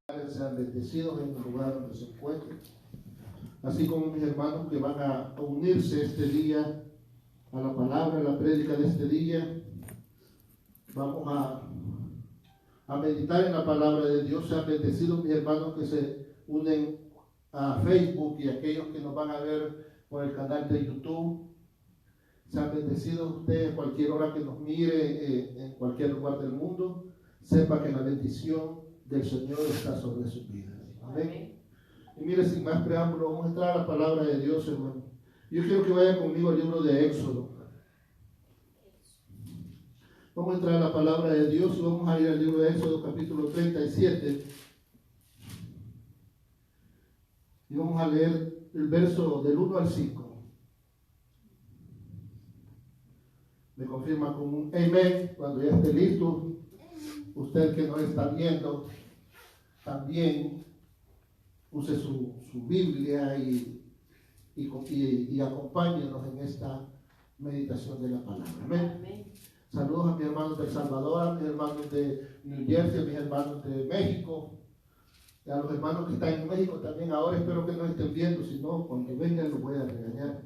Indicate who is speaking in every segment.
Speaker 1: Sean bendecidos en el lugar donde se encuentren, así como mis hermanos que van a unirse este día a la palabra, a la prédica de este día. Vamos a meditar en la palabra de Dios. Sean bendecidos mis hermanos que se unen a Facebook y aquellos que nos van a ver por el canal de YouTube. Sean bendecidos ustedes a cualquier hora que nos mire en cualquier lugar del mundo. Sepa que la bendición del Señor está sobre sus vidas. Amén. Y mire, sin más preámbulo, vamos a entrar a la palabra de Dios, hermano. Yo quiero que vaya conmigo al libro de Éxodo. Vamos a entrar a la palabra de Dios y vamos a ir al libro de Éxodo, capítulo 37. Y vamos a leer el verso del 1 al 5. Me confirma con un amén cuando ya esté listo. Usted que nos está viendo, también use su Biblia y acompáñenos en esta meditación de la palabra. Amén. Amén. Saludos a mis hermanos de El Salvador, a mis hermanos de New Jersey, a mis hermanos de México, y a los hermanos que están en México también ahora. Espero que nos estén viendo, si no, cuando vengan los voy a regañar.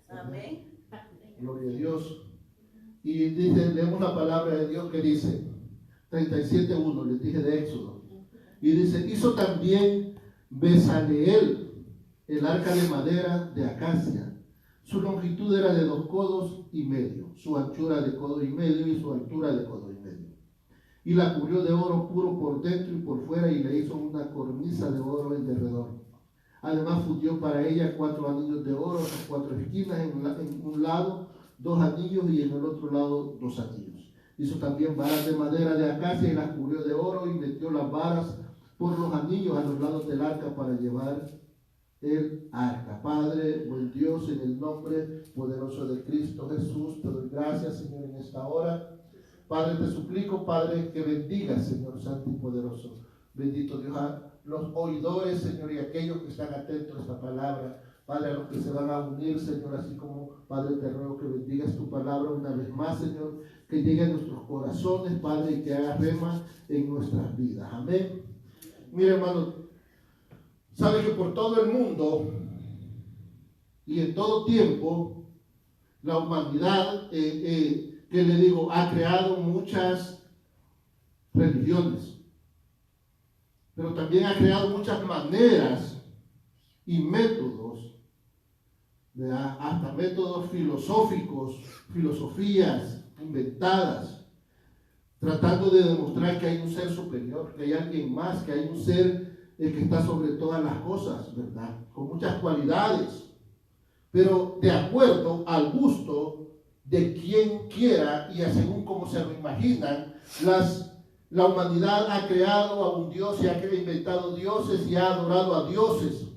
Speaker 1: Amén. Gloria a Dios. Y dice, leemos la palabra de Dios que dice, 37:1, les dije de Éxodo. Y dice, hizo también Bezaleel el arca de madera de acacia. Su longitud era de 2 codos y medio, su anchura de codo y medio y su altura de codo y medio. Y la cubrió de oro puro por dentro y por fuera y le hizo una cornisa de oro en derredor. Además fundió para ella 4 anillos de oro en 4 esquinas, en un lado 2 anillos y en el otro lado 2 anillos. Hizo también varas de madera de acacia y las cubrió de oro y metió las varas por los anillos a los lados del arca para llevar el arca. Padre, buen Dios, en el nombre poderoso de Cristo Jesús, te doy gracias, Señor, en esta hora. Padre, te suplico, Padre, que bendiga, Señor Santo y poderoso. Bendito Dios, a los oidores, Señor, y aquellos que están atentos a esta palabra. Padre, a los que se van a unir, Señor, así como, Padre, te ruego que bendigas tu palabra una vez más, Señor, que llegue a nuestros corazones, Padre, y que haga rema en nuestras vidas. Amén. Mire, hermano, sabe que por todo el mundo y en todo tiempo, la humanidad, que le digo, ha creado muchas religiones, pero también ha creado muchas maneras y métodos, ¿verdad? Hasta métodos filosóficos, filosofías inventadas, tratando de demostrar que hay un ser superior, que hay alguien más, que hay un ser que está sobre todas las cosas, ¿verdad? Con muchas cualidades, pero de acuerdo al gusto de quien quiera y según como se lo imaginan, la humanidad ha creado a un Dios y ha inventado dioses y ha adorado a dioses,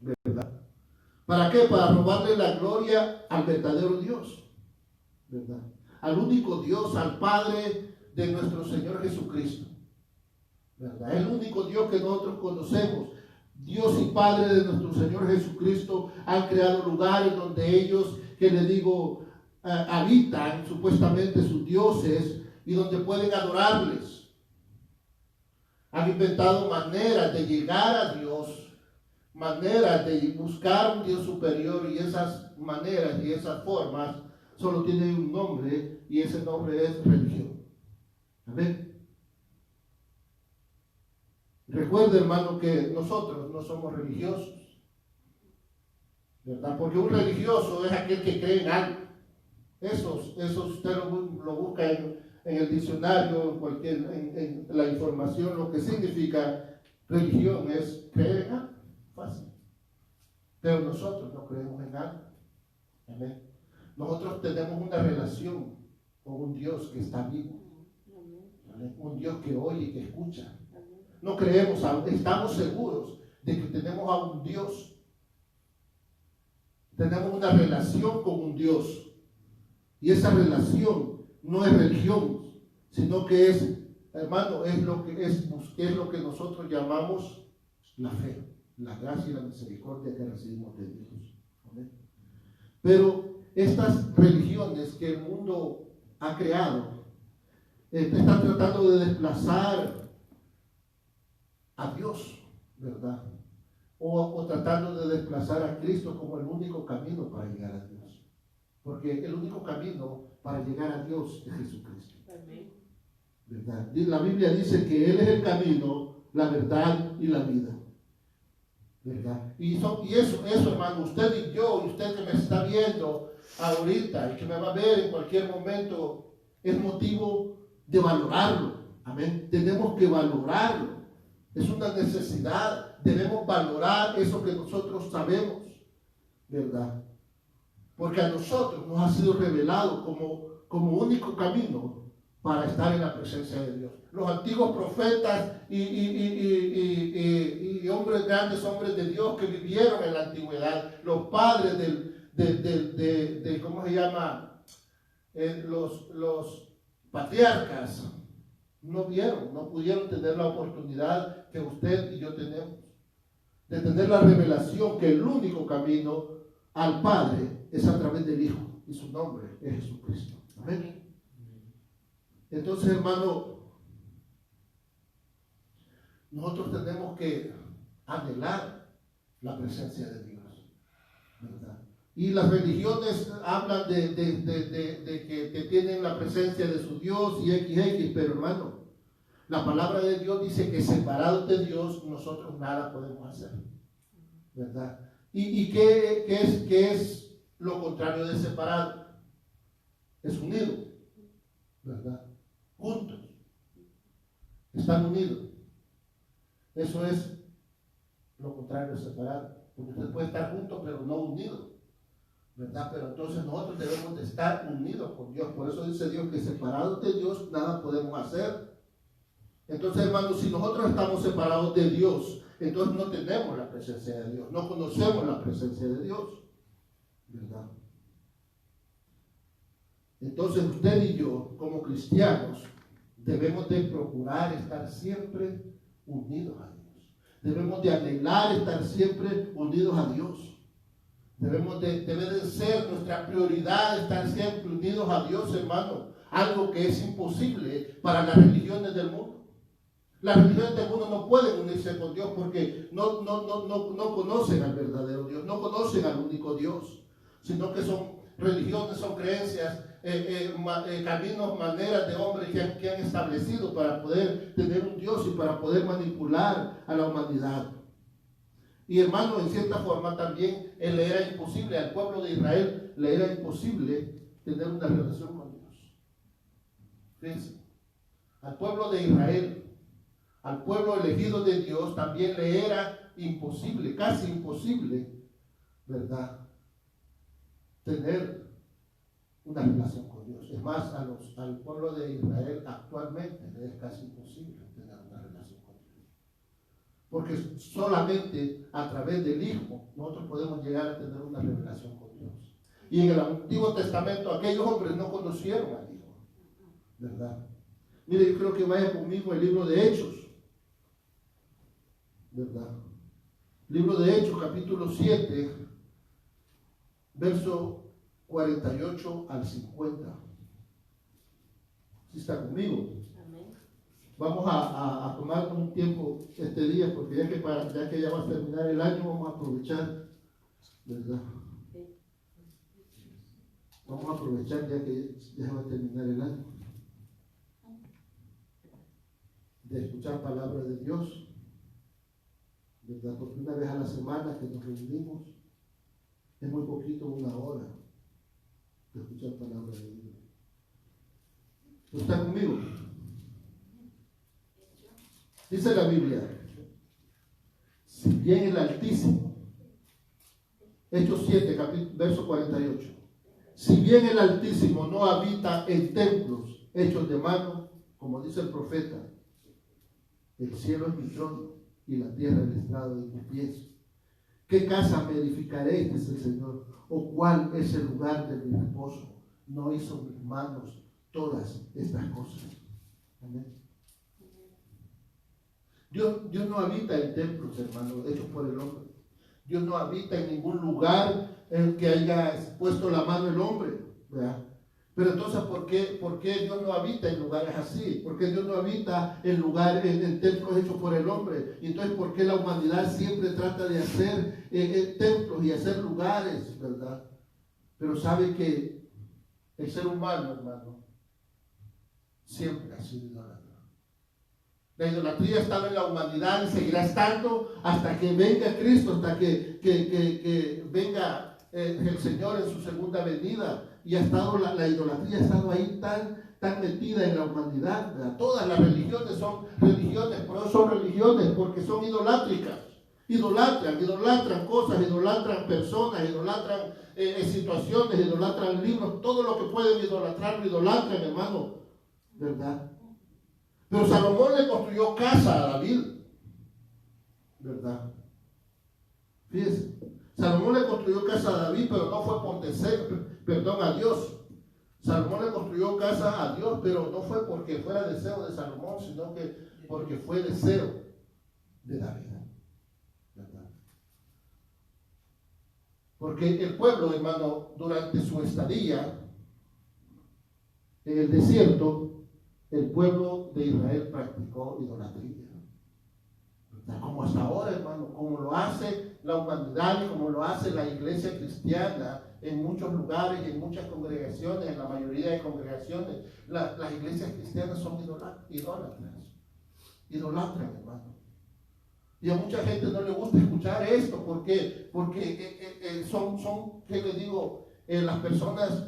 Speaker 1: ¿verdad? ¿Para qué? Para robarle la gloria al verdadero Dios, ¿verdad? Al único Dios, al Padre de nuestro Señor Jesucristo, ¿verdad? El único Dios que nosotros conocemos. Dios y Padre de nuestro Señor Jesucristo han creado lugares donde ellos, que le digo, habitan supuestamente sus dioses y donde pueden adorarles. Han inventado maneras de llegar a Dios, maneras de buscar un Dios superior, y esas maneras y esas formas solo tienen un nombre, y ese nombre es religión. Amén. Recuerde, hermano, que nosotros no somos religiosos, ¿verdad? Porque un religioso es aquel que cree en algo. Eso usted lo busca en el diccionario, en la información. Lo que significa religión es creer en algo. Fácil. Pero nosotros no creemos en algo. Amén. Nosotros tenemos una relación con un Dios que está vivo. ¿Amén? Un Dios que oye y que escucha. No creemos, estamos seguros de que tenemos a un Dios. Tenemos una relación con un Dios. Y esa relación no es religión, sino que es, hermano, es lo que nosotros llamamos la fe, la gracia y la misericordia que recibimos de Dios. ¿Amén? Pero estas religiones que el mundo ha creado están tratando de desplazar a Dios, ¿verdad? O tratando de desplazar a Cristo como el único camino para llegar a Dios. Porque el único camino para llegar a Dios es Jesucristo. ¿Verdad? La Biblia dice que Él es el camino, la verdad y la vida. ¿Verdad? Y eso, hermano, usted y yo, y usted que me está viendo ahorita y que me va a ver en cualquier momento, es motivo de valorarlo. Amén. Tenemos que valorarlo. Es una necesidad. Debemos valorar eso que nosotros sabemos. ¿Verdad? Porque a nosotros nos ha sido revelado como único camino para estar en la presencia de Dios. Los antiguos profetas y hombres grandes, hombres de Dios que vivieron en la antigüedad, los padres ¿cómo se llama? Los patriarcas, no pudieron tener la oportunidad que usted y yo tenemos, de tener la revelación que el único camino al Padre es a través del Hijo, y su nombre es Jesucristo. Amén. Entonces, hermano, nosotros tenemos que anhelar la presencia de Dios, ¿verdad? Y las religiones hablan de que tienen la presencia de su Dios y XX, pero hermano, la palabra de Dios dice que separados de Dios nosotros nada podemos hacer, ¿verdad? ¿Y qué es lo contrario de separado? Es unido, ¿verdad? Juntos, están unidos. Eso es lo contrario de separado, porque usted puede estar juntos pero no unido, ¿verdad? Pero entonces nosotros debemos de estar unidos con Dios. Por eso dice Dios que separados de Dios nada podemos hacer. Entonces, hermanos, si nosotros estamos separados de Dios, entonces no tenemos la presencia de Dios, no conocemos la presencia de Dios, ¿verdad? Entonces usted y yo, como cristianos, debemos de procurar estar siempre unidos a Dios. Debemos de anhelar estar siempre unidos a Dios. Debe de ser nuestra prioridad estar siempre unidos a Dios, hermano. Algo que es imposible para las religiones del mundo. Las religiones del mundo no pueden unirse con Dios porque no conocen al verdadero Dios, no conocen al único Dios, sino que son religiones, son creencias, caminos, maneras de hombres que han establecido para poder tener un Dios y para poder manipular a la humanidad. Y hermano, en cierta forma también le era imposible, al pueblo de Israel le era imposible tener una relación con Dios. Fíjense, al pueblo de Israel, al pueblo elegido de Dios, también le era imposible, casi imposible, ¿verdad?, tener una relación con Dios. Es más, al pueblo de Israel actualmente le es casi imposible tener una relación con Dios. Porque solamente a través del Hijo nosotros podemos llegar a tener una revelación con Dios. Y en el Antiguo Testamento aquellos hombres no conocieron al Hijo, ¿verdad? Mire, yo creo que vaya conmigo el libro de Hechos, ¿verdad? Libro de Hechos, capítulo 7, verso 48 al 50. ¿Sí está conmigo? Amén. Vamos a tomar un tiempo este día, porque ya que ya va a terminar el año, vamos a aprovechar, ¿verdad? Vamos a aprovechar ya que ya va a terminar el año, de escuchar palabra de Dios, ¿verdad? Porque una vez a la semana que nos reunimos, es muy poquito, una hora de escuchar palabra de Dios. ¿Está conmigo? Dice la Biblia, si bien el Altísimo, Hechos 7, verso 48, si bien el Altísimo no habita en templos hechos de mano, como dice el profeta, el cielo es mi trono y la tierra el estrado de mis pies. ¿Qué casa me edificaréis, dice el Señor? ¿O cuál es el lugar de mi reposo? No hizo mis manos todas estas cosas. Amén. Dios no habita en templos, hermanos, hechos por el hombre. Dios no habita en ningún lugar en que haya puesto la mano el hombre, ¿verdad? Pero entonces, ¿por qué Dios no habita en lugares así? ¿Por qué Dios no habita en templos hechos por el hombre? Y entonces, ¿por qué la humanidad siempre trata de hacer templos y hacer lugares, verdad? Pero sabe que el ser humano, hermano, siempre ha sido idólatra. La idolatría ha estado en la humanidad y seguirá estando hasta que venga Cristo, hasta que venga el Señor en su segunda venida. Y ha estado la idolatría ha estado ahí tan metida en la humanidad, ¿verdad? Todas las religiones son religiones, pero son religiones porque son idolátricas. Idolatran cosas, idolatran personas, idolatran situaciones, idolatran libros, todo lo que pueden idolatrar, lo idolatran, hermano, ¿verdad? Pero Salomón le construyó casa a David, ¿verdad? Fíjense, Salomón le construyó casa a David, pero no fue por deseo, a Dios. Salomón le construyó casa a Dios, pero no fue porque fuera deseo de Salomón, sino que porque fue deseo de David, ¿verdad? Porque el pueblo, hermano, durante su estadía en el desierto, el pueblo de Israel practicó idolatría. Como hasta ahora, hermano, como lo hace la humanidad y como lo hace la iglesia cristiana en muchos lugares, en muchas congregaciones, en la mayoría de congregaciones, las iglesias cristianas son idolatran, hermano. Y a mucha gente no le gusta escuchar esto, porque son, ¿qué le digo? Las personas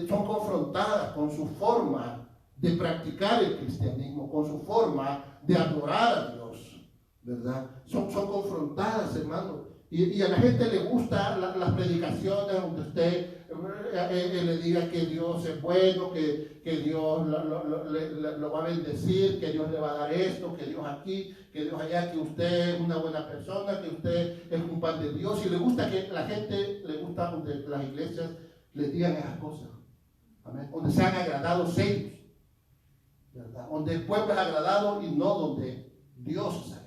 Speaker 1: son confrontadas con su forma de practicar el cristianismo, con su forma de adorar a Dios, ¿verdad? Son confrontadas, hermano. Y a la gente le gustan las predicaciones donde usted le diga que Dios es bueno, que Dios lo va a bendecir, que Dios le va a dar esto, que Dios aquí, que Dios allá, que usted es una buena persona, que usted es un pan de Dios. Y le gusta que la gente, le gusta donde las iglesias le digan esas cosas. Amén. Donde sean agradados ellos, ¿verdad? Donde el pueblo es agradado y no donde Dios es agradado.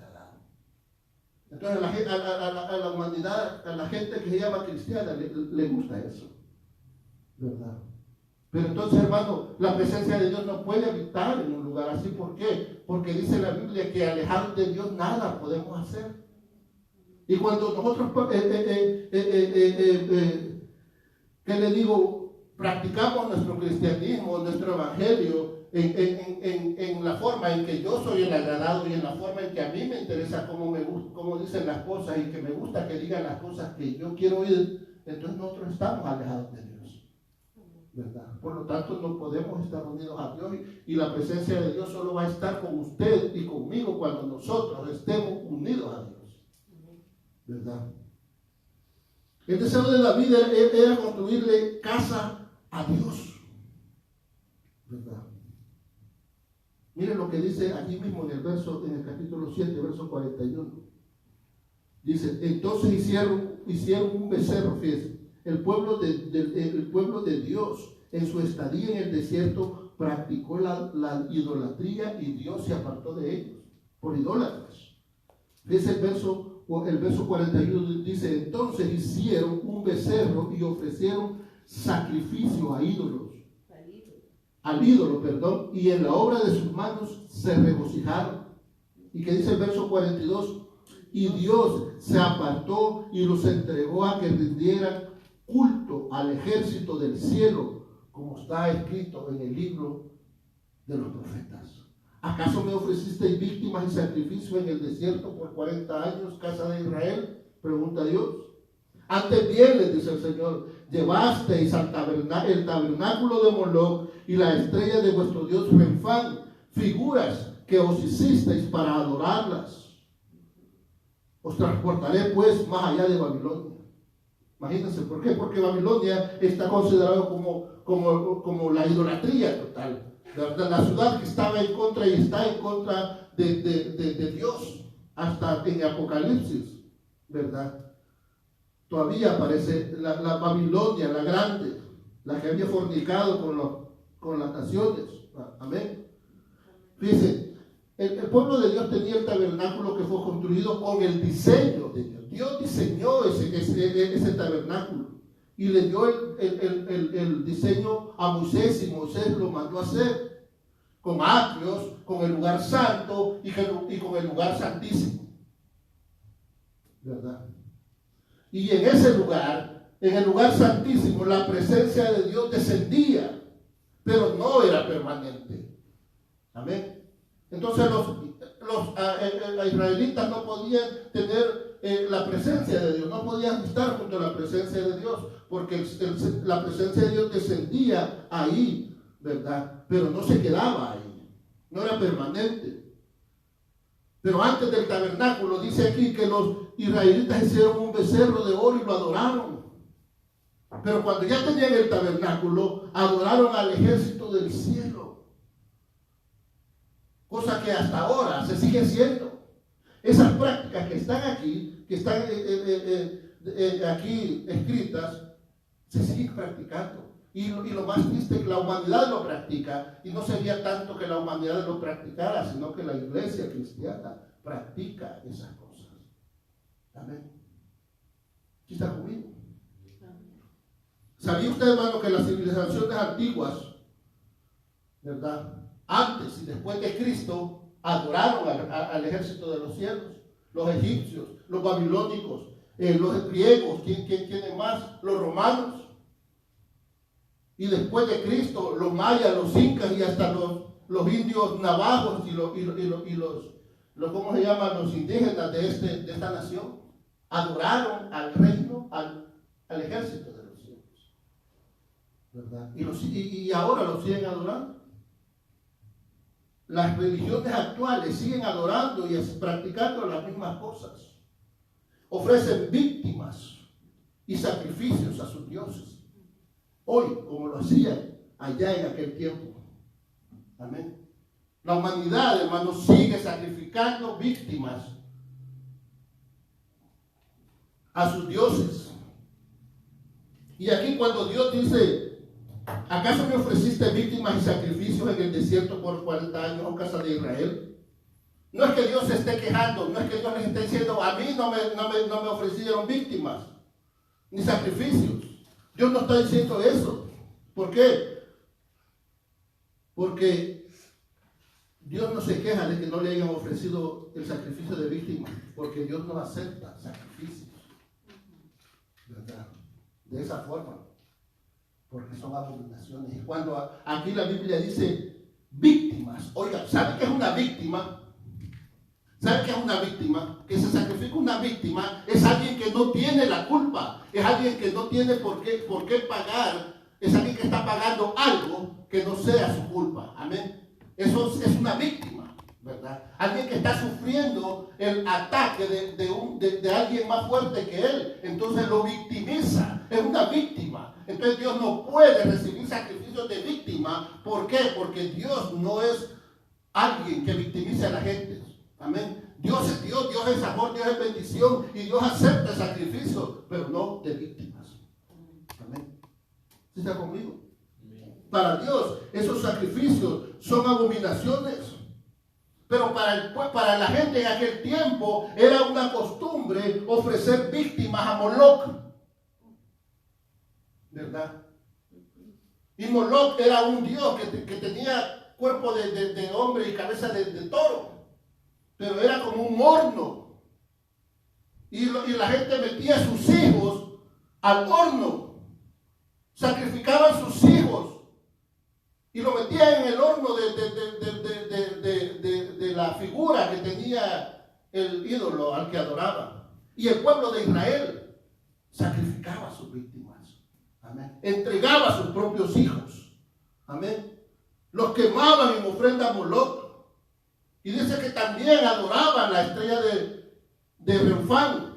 Speaker 1: Entonces a la humanidad, a la gente que se llama cristiana le gusta eso, ¿verdad? Pero entonces, hermano, la presencia de Dios no puede habitar en un lugar así. ¿Por qué? Porque dice la Biblia que alejados de Dios nada podemos hacer. Y cuando nosotros, ¿qué le digo? Practicamos nuestro cristianismo, nuestro evangelio, en la forma en que yo soy el agradado y en la forma en que a mí me interesa cómo dicen las cosas y que me gusta que digan las cosas que yo quiero oír, entonces nosotros estamos alejados de Dios, ¿verdad? Por lo tanto, no podemos estar unidos a Dios y la presencia de Dios solo va a estar con usted y conmigo cuando nosotros estemos unidos a Dios, ¿verdad? El deseo de David era construirle casa a Dios, ¿verdad? Miren lo que dice aquí mismo en el capítulo 7, verso 41. Dice, entonces hicieron un becerro, fíjense. El pueblo de Dios, en su estadía en el desierto, practicó la idolatría y Dios se apartó de ellos, por idólatras. Fíjense el verso 41, dice, entonces hicieron un becerro y ofrecieron sacrificio al ídolo, y en la obra de sus manos se regocijaron. Y que dice el verso 42, y Dios se apartó y los entregó a que rindieran culto al ejército del cielo, como está escrito en el libro de los profetas. ¿Acaso me ofrecisteis víctimas y sacrificios en el desierto por 40 años, casa de Israel? Pregunta Dios. Antes bien, les dice el Señor, llevasteis el tabernáculo de Moloc y la estrella de vuestro Dios Renfán, figuras que os hicisteis para adorarlas. Os transportaré pues más allá de Babilonia. Imagínense, ¿por qué? Porque Babilonia está considerado como la idolatría total. La ciudad que estaba en contra y está en contra de Dios, hasta en Apocalipsis, ¿verdad? Todavía aparece la Babilonia, la grande, la que había fornicado con las naciones. Amén. Fíjense, el pueblo de Dios tenía el tabernáculo que fue construido con el diseño de Dios. Dios diseñó ese tabernáculo. y le dio el diseño a Moisés, y Moisés lo mandó a hacer con atrios, con el lugar santo y con el lugar santísimo, ¿verdad? Y en ese lugar, en el lugar santísimo, la presencia de Dios descendía, pero no era permanente. Amén. Entonces los israelitas no podían tener la presencia de Dios, no podían estar junto a la presencia de Dios, porque la presencia de Dios descendía ahí, ¿verdad? Pero no se quedaba ahí, no era permanente. Pero antes del tabernáculo, dice aquí que los israelitas hicieron un becerro de oro y lo adoraron. Pero cuando ya tenían el tabernáculo, adoraron al ejército del cielo. Cosa que hasta ahora se sigue haciendo. Esas prácticas que están aquí, que están aquí escritas, se siguen practicando. Y lo más triste es que la humanidad lo practica, y no sería tanto que la humanidad lo practicara, sino que la iglesia cristiana practica esas cosas. Amén. ¿Sí está conmigo? ¿Sabía usted, hermano, que las civilizaciones antiguas, ¿verdad?, antes y después de Cristo, adoraron al ejército de los cielos? Los egipcios, los babilónicos, los griegos, ¿quién más? Los romanos. Y después de Cristo, los mayas, los incas y hasta los indios navajos y los ¿cómo se llaman? Los indígenas de esta nación, adoraron al reino, al ejército de los cielos, ¿verdad? Y ahora lo siguen adorando. Las religiones actuales siguen adorando y practicando las mismas cosas. Ofrecen víctimas y sacrificios a sus dioses hoy, como lo hacían allá en aquel tiempo. Amén. La humanidad, hermanos, sigue sacrificando víctimas a sus dioses. Y aquí cuando Dios dice, ¿acaso me ofreciste víctimas y sacrificios en el desierto por 40 años, oh casa de Israel? No es que Dios se esté quejando, no es que Dios les esté diciendo, a mí no me ofrecieron víctimas ni sacrificios. Dios no está diciendo eso. ¿Por qué? Porque Dios no se queja de que no le hayan ofrecido el sacrificio de víctima, porque Dios no acepta sacrificios, ¿verdad? De esa forma, porque son abominaciones. Y cuando aquí la Biblia dice víctimas, oiga, ¿sabe qué es una víctima? ¿Sabe qué es una víctima? Que se sacrifica una víctima es alguien que no tiene la culpa, es alguien que no tiene por qué pagar, es alguien que está pagando algo que no sea su culpa. Amén. Eso es una víctima, ¿verdad? Alguien que está sufriendo el ataque de alguien más fuerte que él, entonces lo victimiza, es una víctima. Entonces Dios no puede recibir sacrificios de víctima. ¿Por qué? Porque Dios no es alguien que victimice a la gente. Amén. Dios es Dios, Dios es amor, Dios es bendición, y Dios acepta el sacrificio, pero no de víctimas. Amén. ¿Sí está conmigo? Para Dios esos sacrificios son abominaciones. Pero para la gente en aquel tiempo era una costumbre ofrecer víctimas a Moloch, ¿verdad? Y Moloch era un dios que tenía cuerpo de hombre y cabeza de toro, pero era como un horno. Y la gente metía a sus hijos al horno, sacrificaban sus hijos y lo metían en el horno de la figura que tenía el ídolo al que adoraban. Y el pueblo de Israel sacrificaba a sus víctimas. Amén. Entregaba a sus propios hijos. Amén. Los quemaban en ofrenda a Moloch. Y dice que también adoraban la estrella de Renfán.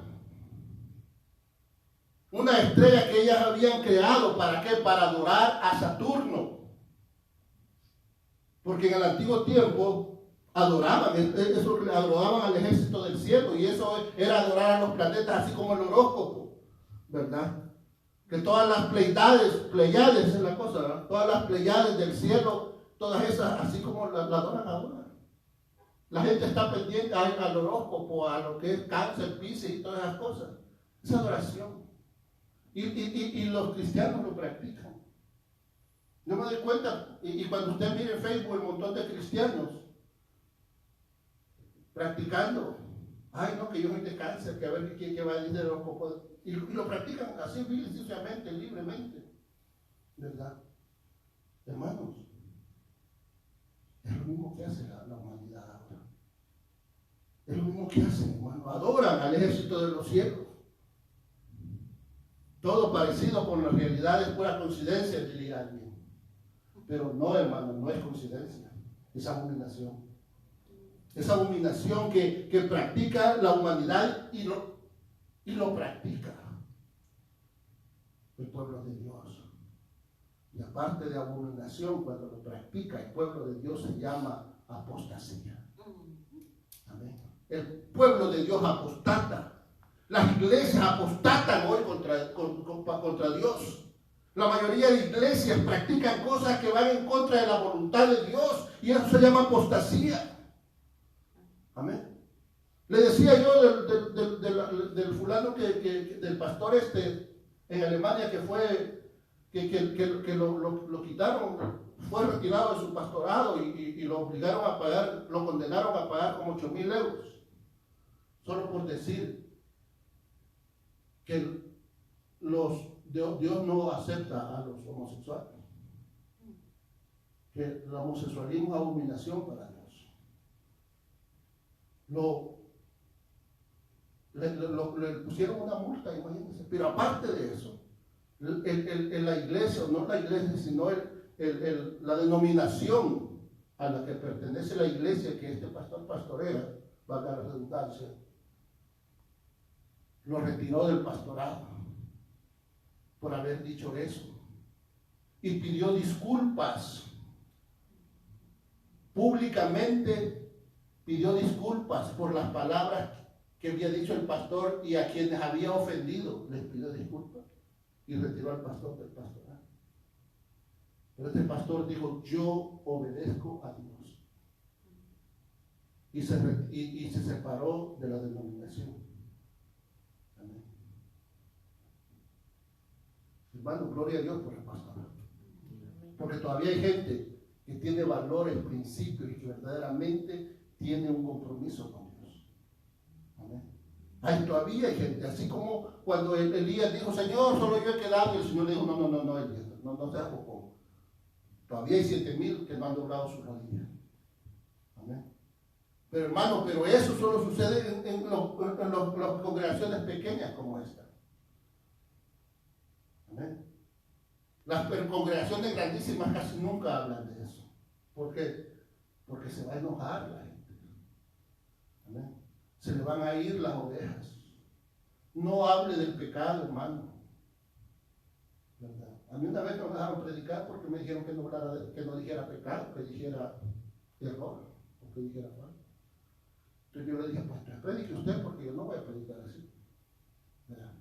Speaker 1: Una estrella que ellas habían creado. ¿Para qué? Para adorar a Saturno. Porque en el antiguo tiempo adoraban al ejército del cielo, y eso era adorar a los planetas, así como el horóscopo, ¿verdad? Que todas las Pleiades es la cosa, ¿verdad? Todas las Pleiades del cielo, todas esas, así como la adoran ahora. La gente está pendiente al horóscopo, a lo que es Cáncer, Piscis y todas esas cosas. Esa adoración. Y los cristianos lo practican. Yo me doy cuenta, y cuando usted mire en Facebook el montón de cristianos practicando, ay no, que yo soy de cáncer, que a ver qué va a decir los copos, y lo practican así viliciosamente, libremente, ¿verdad? Hermanos, es lo mismo que hace la humanidad ahora. Es lo mismo que hacen, hermanos. Adoran al ejército de los cielos. Todo parecido con la realidad es pura coincidencia, diría alguien. Pero no, hermano, no es coincidencia. Es abominación. Es abominación que practica la humanidad y lo practica el pueblo de Dios. Y aparte de abominación, cuando lo practica el pueblo de Dios, se llama apostasía. Amén. El pueblo de Dios apostata. Las iglesias apostatan hoy contra Dios. La mayoría de iglesias practican cosas que van en contra de la voluntad de Dios, y eso se llama apostasía. Amén. Le decía yo del fulano del pastor en Alemania que fue, que lo quitaron, fue retirado de su pastorado y lo obligaron a pagar, lo condenaron a pagar como 8,000 euros, solo por decir que Dios no acepta a los homosexuales, que el homosexualismo es abominación para Dios. Le pusieron una multa, imagínense. Pero aparte de eso, la iglesia, no la iglesia, sino la denominación a la que pertenece la iglesia que este pastor pastorea, valga la redundancia, lo retiró del pastorado por haber dicho eso, y pidió disculpas públicamente. Pidió disculpas por las palabras que había dicho el pastor y a quienes había ofendido. Les pidió disculpas y retiró al pastor del pastorado. Pero este pastor dijo: yo obedezco a Dios. Y se separó de la denominación. Amén. Hermano, gloria a Dios por el pastorado. Porque todavía hay gente que tiene valores, principios y que verdaderamente tiene un compromiso con Dios. Amén. Todavía hay gente, así como cuando Elías dijo: Señor, solo yo he quedado, y el Señor le dijo: no, Elías, no seas bocón. Todavía hay 7,000 que no han doblado sus rodillas. Amén. Pero hermano, eso solo sucede en las congregaciones pequeñas como esta. Amén. Las congregaciones grandísimas casi nunca hablan de eso. ¿Por qué? Porque se va a enojar la gente. Amén. Se le van a ir las ovejas. No hable del pecado, hermano. ¿Verdad? A mí una vez no me dejaron predicar porque me dijeron que no dijera pecado, que dijera error, o que dijera mal. Entonces yo le dije: pues predique usted, porque yo no voy a predicar así. ¿Verdad?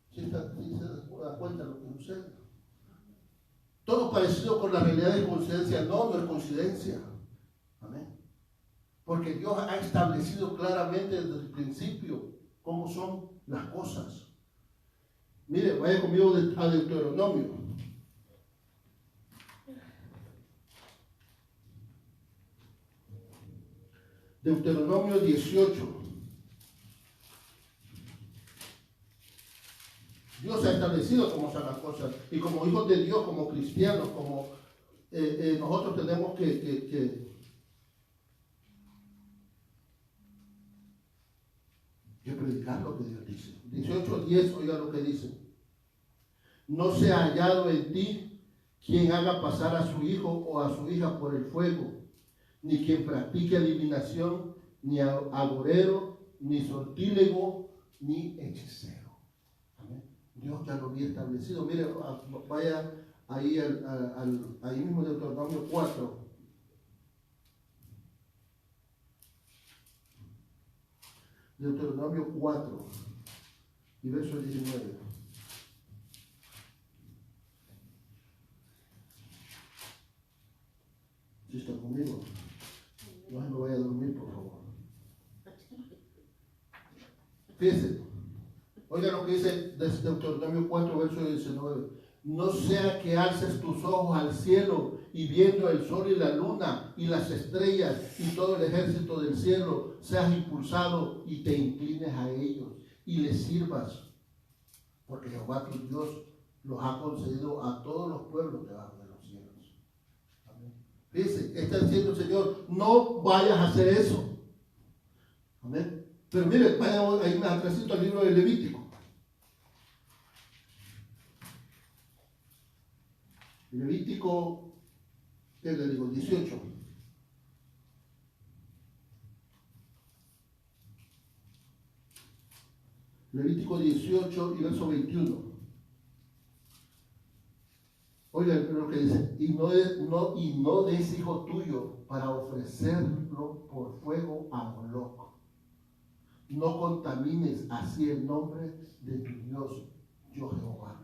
Speaker 1: Si se da cuenta de lo que sucede. Todo parecido con la realidad de coincidencia. No es coincidencia. Amén. Porque Dios ha establecido claramente desde el principio cómo son las cosas. Mire, vaya conmigo a Deuteronomio. Deuteronomio 18. Dios ha establecido cómo son las cosas. Y como hijos de Dios, como cristianos, como nosotros tenemos que predicar lo que Dios dice. 18:10, oiga lo que dice: no se ha hallado en ti quien haga pasar a su hijo o a su hija por el fuego, ni quien practique adivinación, ni agorero, ni sortílego, ni hechicero. Amén. Dios ya lo había establecido. Mire, vaya ahí, ahí mismo de Deuteronomio 4. Deuteronomio 4 y verso 19. Si está conmigo, no se me vaya a dormir, por favor. Fíjense, Oiga lo que dice desde Deuteronomio 4, verso 19. No sea que alces tus ojos al cielo y viendo el sol y la luna y las estrellas y todo el ejército del cielo, seas impulsado y te inclines a ellos y les sirvas. Porque Jehová tu Dios los ha concedido a todos los pueblos debajo de los cielos. Amén. Dice, está diciendo el Señor, no vayas a hacer eso. Amén. Pero mire, vaya ahí más atrásito al libro de Levítico. Levítico, ¿qué le digo? 18. Levítico 18 y verso 21. Oiga lo que dice, y no des hijo tuyo para ofrecerlo por fuego a Moloc. No contamines así el nombre de tu Dios, yo Jehová.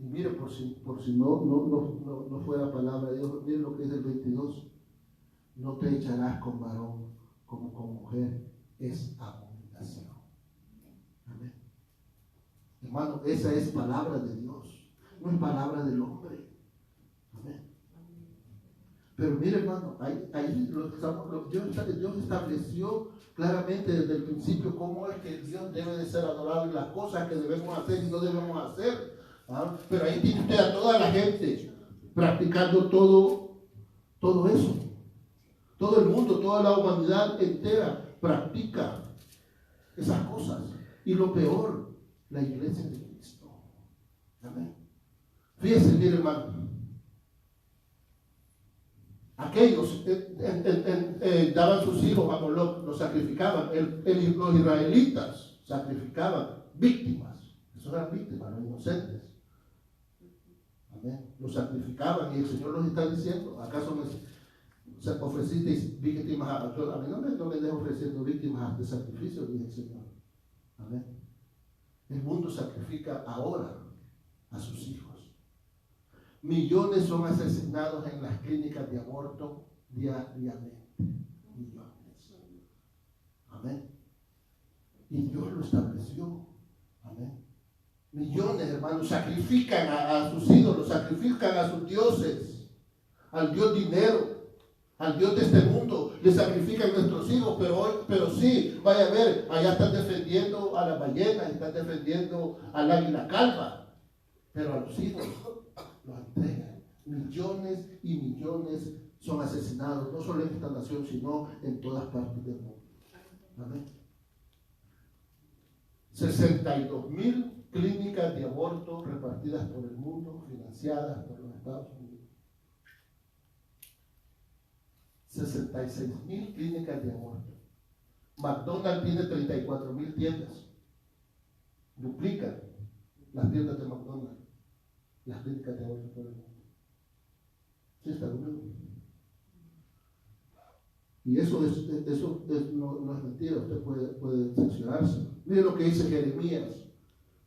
Speaker 1: Y mire, por si no fuera palabra de Dios, mire lo que es el 22. No te echarás con varón como con mujer, es abominación. Amén. Hermano, esa es palabra de Dios, no es palabra del hombre. Amén. Pero mire, hermano, ahí Dios estableció claramente desde el principio cómo es que Dios debe de ser adorado y las cosas que debemos hacer y no debemos hacer. Pero ahí tiene usted a toda la gente practicando todo eso. Todo el mundo, toda la humanidad entera practica esas cosas. Y lo peor, la iglesia de Cristo. Amén. Fíjense, mire, hermano. Aquellos daban sus hijos a Moloc, los sacrificaban. Los israelitas sacrificaban víctimas. Esos eran víctimas, los inocentes. Amén. Los sacrificaban y el Señor los está diciendo, ¿acaso me ofrecisteis víctimas a mí? No me dejo ofreciendo víctimas de sacrificio, dice el Señor. Amén. El mundo sacrifica ahora a sus hijos. Millones son asesinados en las clínicas de aborto diariamente. Millones. Amén. Y Dios lo estableció. Amén. Millones, hermanos, sacrifican a sus ídolos, sacrifican a sus dioses, al Dios dinero, al Dios de este mundo. Le sacrifican nuestros hijos, pero sí, vaya a ver, allá están defendiendo a la ballena, están defendiendo al águila calva, pero a los ídolos los entregan. Millones y millones son asesinados, no solo en esta nación, sino en todas partes del mundo. Amén. 62,000 clínicas de aborto repartidas por el mundo, financiadas por los Estados Unidos. 66,000 clínicas de aborto. McDonald's tiene 34,000 tiendas. Duplican las tiendas de McDonald's, las clínicas de aborto por el mundo. ¿Sí está conmigo? Y eso no es mentira, usted puede sancionarse. Mire lo que dice Jeremías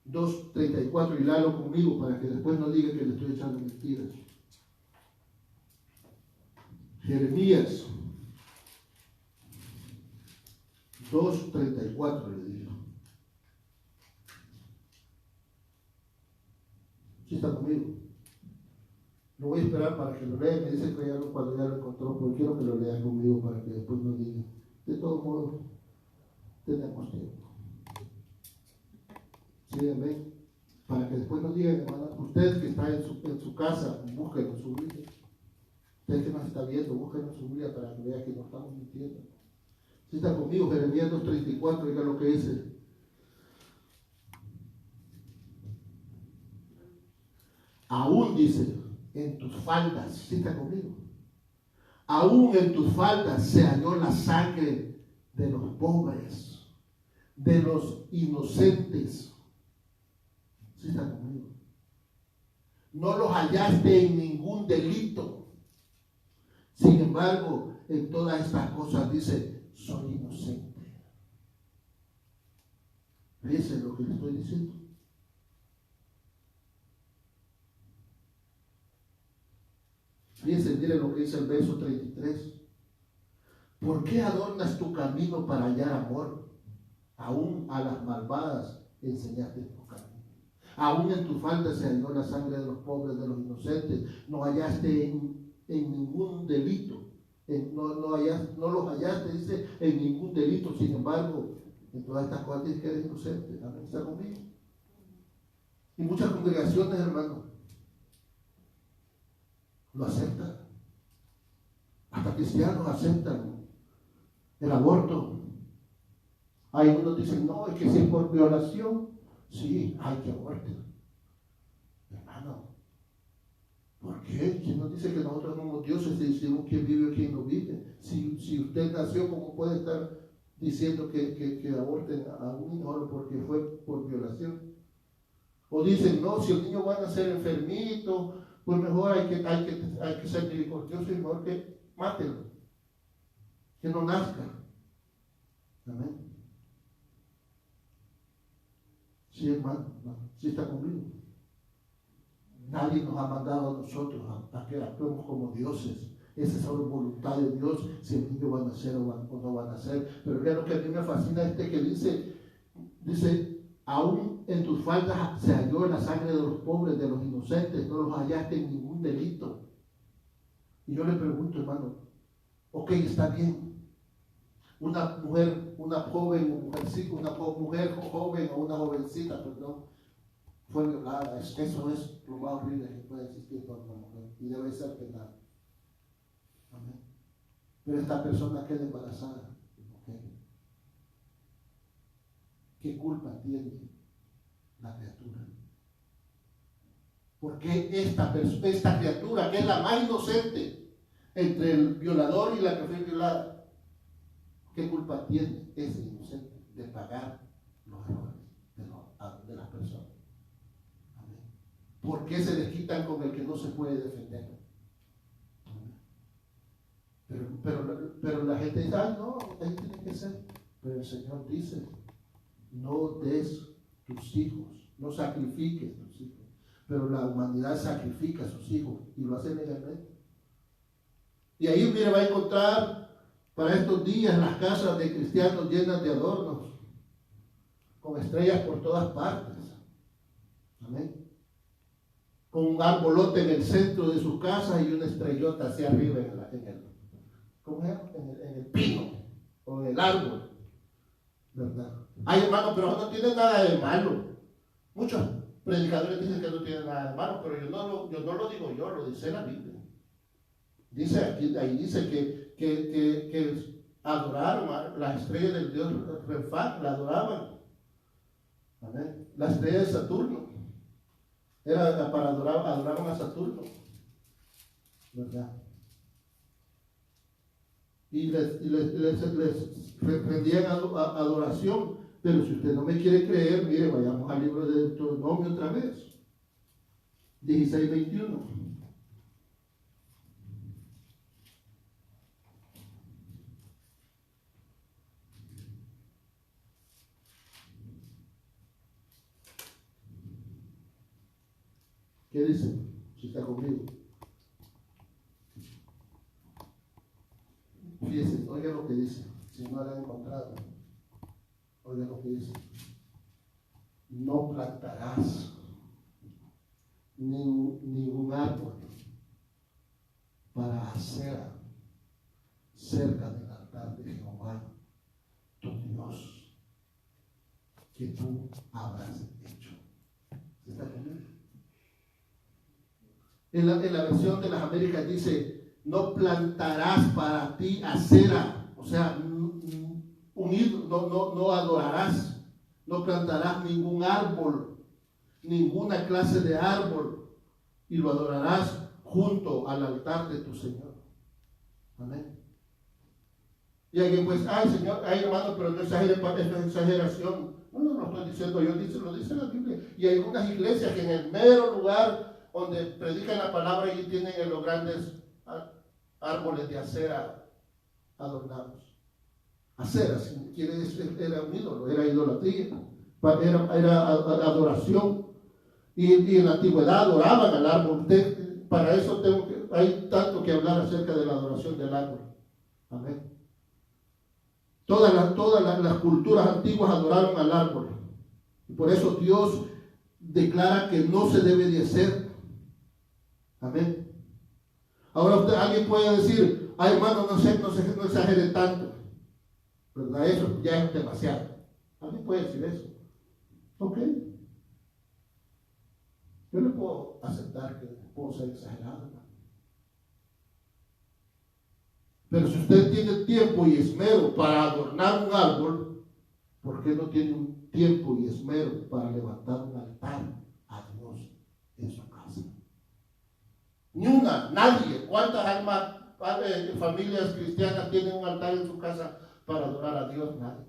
Speaker 1: 2:34 y léalo conmigo para que después no diga que le estoy echando mentiras. Jeremías 2:34 le digo. ¿Sí está conmigo? Lo voy a esperar para que lo lea. Me dice que cuando ya lo encontró, porque quiero que lo lea conmigo para que después no diga. De todos modos, tenemos tiempo. ¿Sí, amén? Para que después no digan, hermano, usted que está en su casa, búsquenlo en su Biblia. Usted que nos está viendo, búsquenlo en su Biblia para que vea que no estamos mintiendo. Si está conmigo, Jeremías 2:34, diga lo que dice. Aún dice, en tus faldas, ¿sí está conmigo? Aún en tus faldas se halló la sangre de los pobres, de los inocentes. ¿Sí está conmigo? No los hallaste en ningún delito. Sin embargo, en todas estas cosas dice, soy inocente. Fíjense lo que le estoy diciendo. Fíjense, miren lo que dice el verso 33. ¿Por qué adornas tu camino para hallar amor, aún a las malvadas enseñaste tu camino. Aún en tu falda se halló la sangre de los pobres, de los inocentes. No hallaste en ningún delito. No los hallaste, dice, en ningún delito. Sin embargo, en todas estas cosas dices que eres inocente. Amén. ¿Está conmigo? Y muchas congregaciones, hermano, lo aceptan. Hasta cristianos aceptan el aborto. Hay unos que dicen, no, es que si es por violación, sí, hay que abortar. Hermano, ¿por qué? ¿Quién nos dice que nosotros somos dioses y decimos quién vive o quién no vive? Si usted nació, ¿cómo puede estar diciendo que aborten a un niño porque fue por violación? O dicen, no, si el niño va a nacer enfermito, pues mejor hay que ser misericordioso y mejor que mátelo, que no nazca. Amén. Sí, hermano, sí está conmigo. Nadie nos ha mandado a nosotros a que actuemos como dioses. Esa es la voluntad de Dios, si el niño va a nacer o no va a nacer. Pero vean lo que a mí me fascina que dice, aún en tus faldas se halló la sangre de los pobres, de los inocentes, no los hallaste en ningún delito. Y yo le pregunto, hermano, ok, está bien. Una mujer, una joven, una mujer joven o una jovencita, perdón, fue violada. Eso es lo más horrible que puede existir con una mujer y debe ser penal. Amén. Pero esta persona queda embarazada. ¿Okay? ¿Qué culpa tiene la criatura? Porque esta criatura, que es la más inocente entre el violador y la que fue violada, ¿qué culpa tiene ese inocente de pagar los errores de las personas? Amén. ¿Por qué se desquitan con el que no se puede defender? Pero la gente dice, ay no, ahí tiene que ser. Pero el Señor dice, no des tus hijos, no sacrifiques tus hijos. Pero la humanidad sacrifica a sus hijos y lo hace legalmente. Y ahí, mire, va a encontrar para estos días las casas de cristianos llenas de adornos, con estrellas por todas partes. Amén. Con un arbolote en el centro de su casa y una estrellota hacia arriba en el pino o en el árbol. ¿Verdad? Ay, hermano, pero no tiene nada de malo. Muchos predicadores dicen que no tiene nada de malo, pero yo no lo digo yo, lo dice la Biblia. Ahí dice que adoraron a las estrellas del dios Refán, la adoraban. ¿Amén? La estrella de Saturno era para adoraban a Saturno, ¿verdad? Y les rendían adoración. Pero si usted no me quiere creer, mire, vayamos al libro de Deuteronomio otra vez, 16:21. ¿Qué dice? Si está conmigo. Fíjense, oiga lo que dice. Si no lo han encontrado, oiga lo que dice. No plantarás ningún árbol para acera cerca del altar de Jehová, tu Dios, que tú habrás hecho. ¿Está conmigo? En la versión de las Américas dice, no plantarás para ti acera, o sea, no adorarás, no plantarás ningún árbol, ninguna clase de árbol, y lo adorarás junto al altar de tu Señor. Amén. Y alguien pues, ay Señor, ay hermano, pero no exagere, esto es exageración. No estoy diciendo yo, lo dice la Biblia. Y hay unas iglesias que en el mero lugar donde predican la palabra y tienen en los grandes árboles de acera adornados. Acera, era un ídolo, era idolatría, era adoración. Y en la antigüedad adoraban al árbol. Para eso hay tanto que hablar acerca de la adoración del árbol. Amén. Todas las culturas antiguas adoraron al árbol. Y por eso Dios declara que no se debe de hacer. Amén. Ahora alguien puede decir, ay hermano, no exagere tanto. ¿Verdad? Eso ya es demasiado. Alguien puede decir eso. Ok. Yo le puedo aceptar que puedo ser exagerado, hermano. Pero si usted tiene tiempo y esmero para adornar un árbol, ¿por qué no tiene un tiempo y esmero para levantar un altar a Dios en su casa? Ni una, nadie. ¿Cuántas almas, familias cristianas tienen un altar en su casa para adorar a Dios? Nadie.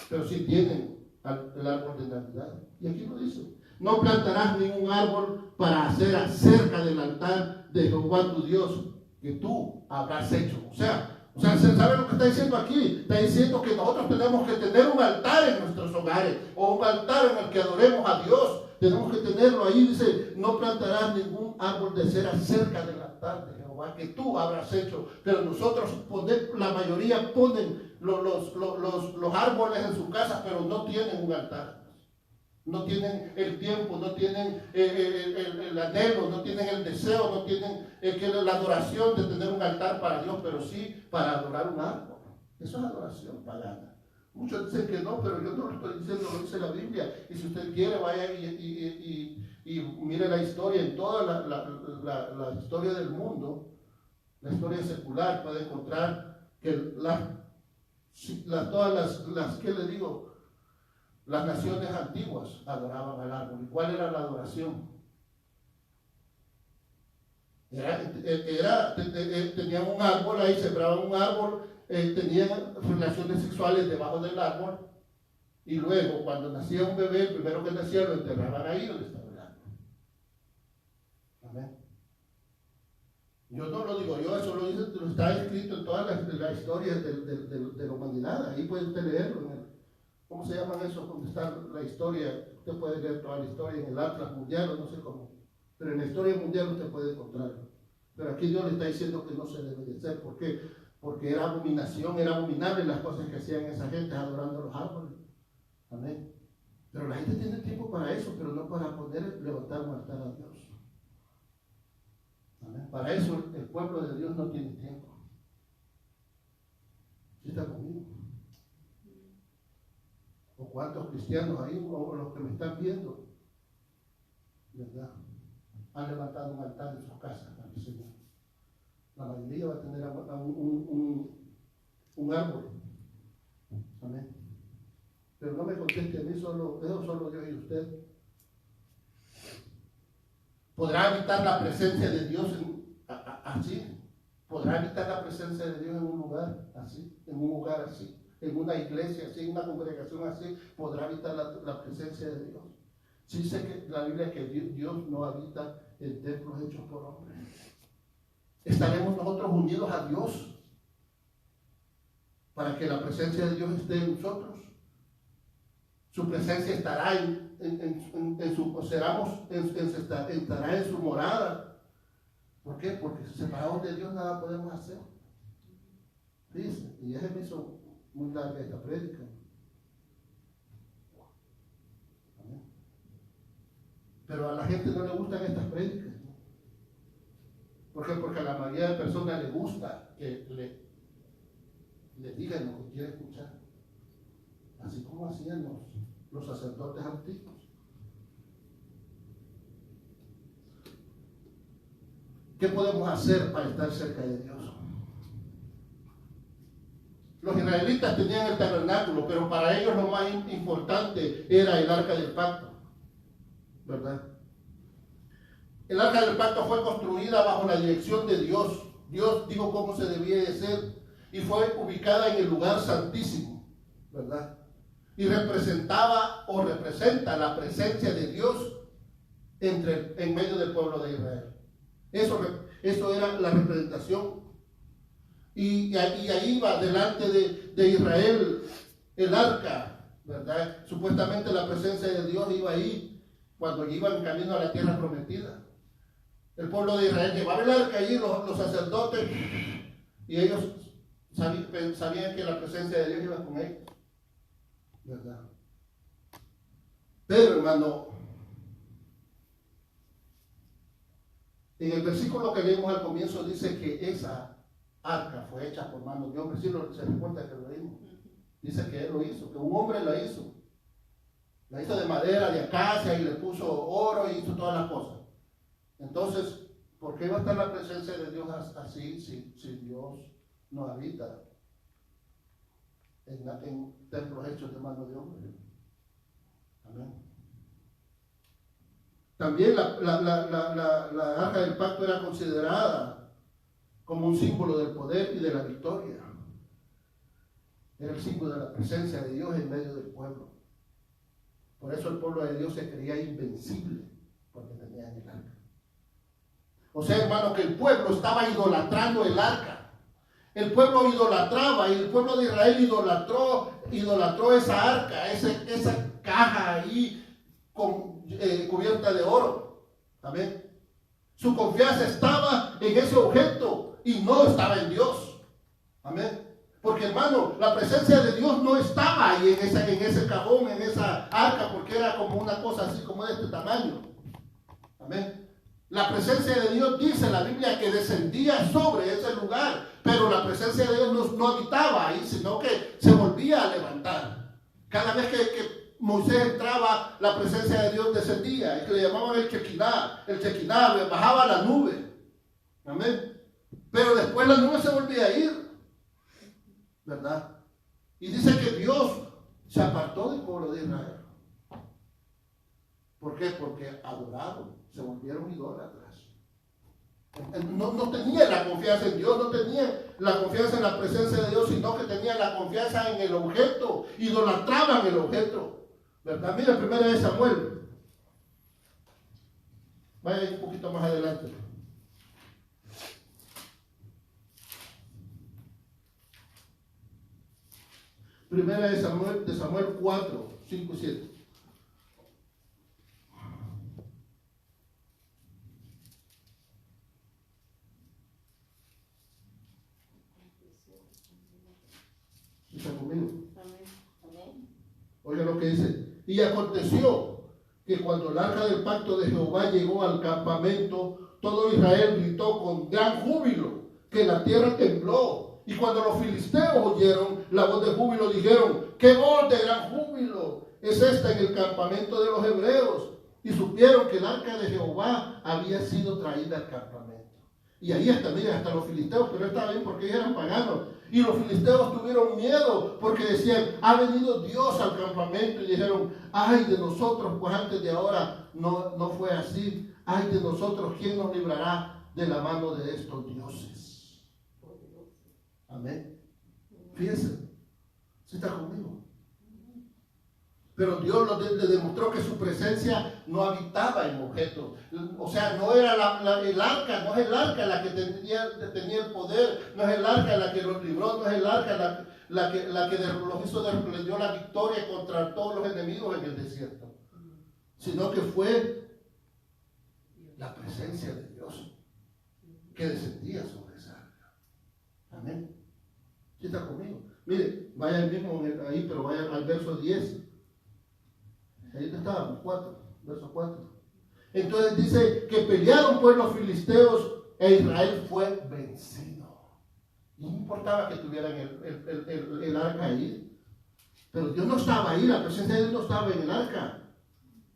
Speaker 1: Pero sí tienen el árbol de Navidad. Y aquí lo dice: no plantarás ningún árbol para hacer acerca del altar de Jehová tu Dios, que tú habrás hecho. O sea, ¿sabe lo que está diciendo aquí? Está diciendo que nosotros tenemos que tener un altar en nuestros hogares, o un altar en el que adoremos a Dios. Tenemos que tenerlo ahí. Dice: no plantarás ningún árbol de cera cerca del altar de Jehová, que tú habrás hecho. Pero nosotros, la mayoría ponen los árboles en su casa, pero no tienen un altar. No tienen el tiempo, no tienen el anhelo, no tienen el deseo, no tienen la adoración de tener un altar para Dios, pero sí para adorar un árbol. Eso es adoración pagana. Muchos dicen que no, pero yo no lo estoy diciendo, lo dice la Biblia. Y si usted quiere, vaya y mire la historia, en toda la historia del mundo, la historia secular, puede encontrar que todas las ¿qué le digo? Las naciones antiguas adoraban al árbol. ¿Y cuál era la adoración? Tenían un árbol, ahí sembraban un árbol, tenían relaciones sexuales debajo del árbol, y luego cuando nacía un bebé, el primero que nacía lo enterraban ahí donde estaba el árbol. Amén. Yo no lo digo yo, eso lo está escrito en todas las historias de la humanidad. Ahí puede usted leerlo. ¿Cómo se llaman esos? Donde está la historia. Usted puede leer toda la historia en el Atlas Mundial, o no sé cómo. Pero en la historia mundial usted puede encontrarlo. Pero aquí Dios le está diciendo que no se debe de hacer. ¿Por qué? Porque era abominación, era abominable las cosas que hacían esa gente adorando los árboles. Amén. Pero la gente tiene tiempo para eso, pero no para poder levantar un altar a Dios. Amén. Para eso el pueblo de Dios no tiene tiempo. ¿Sí está conmigo? ¿O cuántos cristianos ahí, o los que me están viendo, verdad, han levantado un altar en sus casas para el Señor? La mayoría va a tener un árbol. Amén. Pero no me conteste a mí, solo Dios y usted. ¿Podrá habitar la presencia de Dios así? ¿Podrá habitar la presencia de Dios en un lugar así? En un lugar así. En una iglesia así, en una congregación así, ¿podrá habitar la presencia de Dios? Sí sé que la Biblia que Dios no habita en templos hechos por hombres. ¿Estaremos nosotros unidos a Dios para que la presencia de Dios esté en nosotros? Su presencia estará estará en su morada. ¿Por qué? Porque separados de Dios nada podemos hacer. Dice, y ya se me hizo muy larga esta prédica. Amén. Pero a la gente no le gustan estas prédicas. ¿Por qué? Porque a la mayoría de personas le gusta que le digan lo que quiere escuchar. Así como hacían los sacerdotes antiguos. ¿Qué podemos hacer para estar cerca de Dios? Los israelitas tenían el tabernáculo, pero para ellos lo más importante era el arca del pacto, ¿verdad? El arca del pacto fue construida bajo la dirección de Dios. Dios dijo cómo se debía de ser y fue ubicada en el lugar santísimo, ¿verdad? Y representa la presencia de Dios en medio del pueblo de Israel. Eso era la representación. Y ahí va delante de Israel el arca, ¿verdad? Supuestamente la presencia de Dios iba ahí cuando iban camino a la tierra prometida. El pueblo de Israel llevaba el arca allí, los sacerdotes, y ellos sabían que la presencia de Dios iba con ellos, ¿verdad? Pero, hermano, en el versículo que leímos al comienzo dice que esa arca fue hecha por manos de hombres. ¿Sí se recuerda que lo leímos? Dice que él lo hizo, que un hombre la hizo. La hizo de madera, de acacia, y le puso oro y hizo todas las cosas. Entonces, ¿por qué va a estar la presencia de Dios así si Dios no habita en templos hechos de mano de hombre? Amén. También la arca del pacto era considerada como un símbolo del poder y de la victoria. Era el símbolo de la presencia de Dios en medio del pueblo. Por eso el pueblo de Dios se creía invencible, porque tenían el arca. O sea, hermano, que el pueblo estaba idolatrando el arca. El pueblo idolatraba, y el pueblo de Israel idolatró esa arca, esa caja ahí cubierta de oro. Amén. Su confianza estaba en ese objeto y no estaba en Dios. Amén. Porque, hermano, la presencia de Dios no estaba ahí en ese cajón, en esa arca, porque era como una cosa así como de este tamaño. Amén. La presencia de Dios, dice la Biblia, que descendía sobre ese lugar, pero la presencia de Dios no habitaba ahí, sino que se volvía a levantar. Cada vez que Moisés entraba, la presencia de Dios descendía, y que le llamaban el Chequiná, bajaba la nube. Amén. Pero después la nube se volvía a ir, ¿verdad? Y dice que Dios se apartó del pueblo de Israel. ¿Por qué? Porque adoraron, se volvieron idólatras. No tenían la confianza en Dios, no tenían la confianza en la presencia de Dios, sino que tenían la confianza en el objeto, idolatraban el objeto. ¿Verdad? Mira, 1 Samuel. Vaya un poquito más adelante. 1 Samuel 4, 5 y 7. ¿Está conmigo? Oiga lo que dice. Y aconteció que cuando el arca del pacto de Jehová llegó al campamento, todo Israel gritó con gran júbilo, que la tierra tembló. Y cuando los filisteos oyeron la voz de júbilo, dijeron: ¿qué voz de gran júbilo es esta en el campamento de los hebreos? Y supieron que el arca de Jehová había sido traída al campamento. Y ahí hasta los filisteos, pero estaba bien porque ellos eran paganos. Y los filisteos tuvieron miedo porque decían: ha venido Dios al campamento. Y dijeron: ay de nosotros, pues antes de ahora no fue así. Ay de nosotros, ¿quién nos librará de la mano de estos dioses? Amén. Fíjense, ¿sí está conmigo? Pero Dios le demostró que su presencia no habitaba en objetos. O sea, no era el arca, no es el arca la que tenía el poder, no es el arca la que los libró, no es el arca la que los hizo, le dio la victoria contra todos los enemigos en el desierto. Sino que fue la presencia de Dios que descendía sobre esa arca. Amén. ¿Sí está conmigo? Mire, vaya mismo ahí, pero vaya al verso 10. Ahí estábamos, verso 4. Entonces dice que pelearon pues los filisteos e Israel fue vencido. No importaba que tuvieran el arca ahí, pero Dios no estaba ahí, la presencia de Dios no estaba en el arca.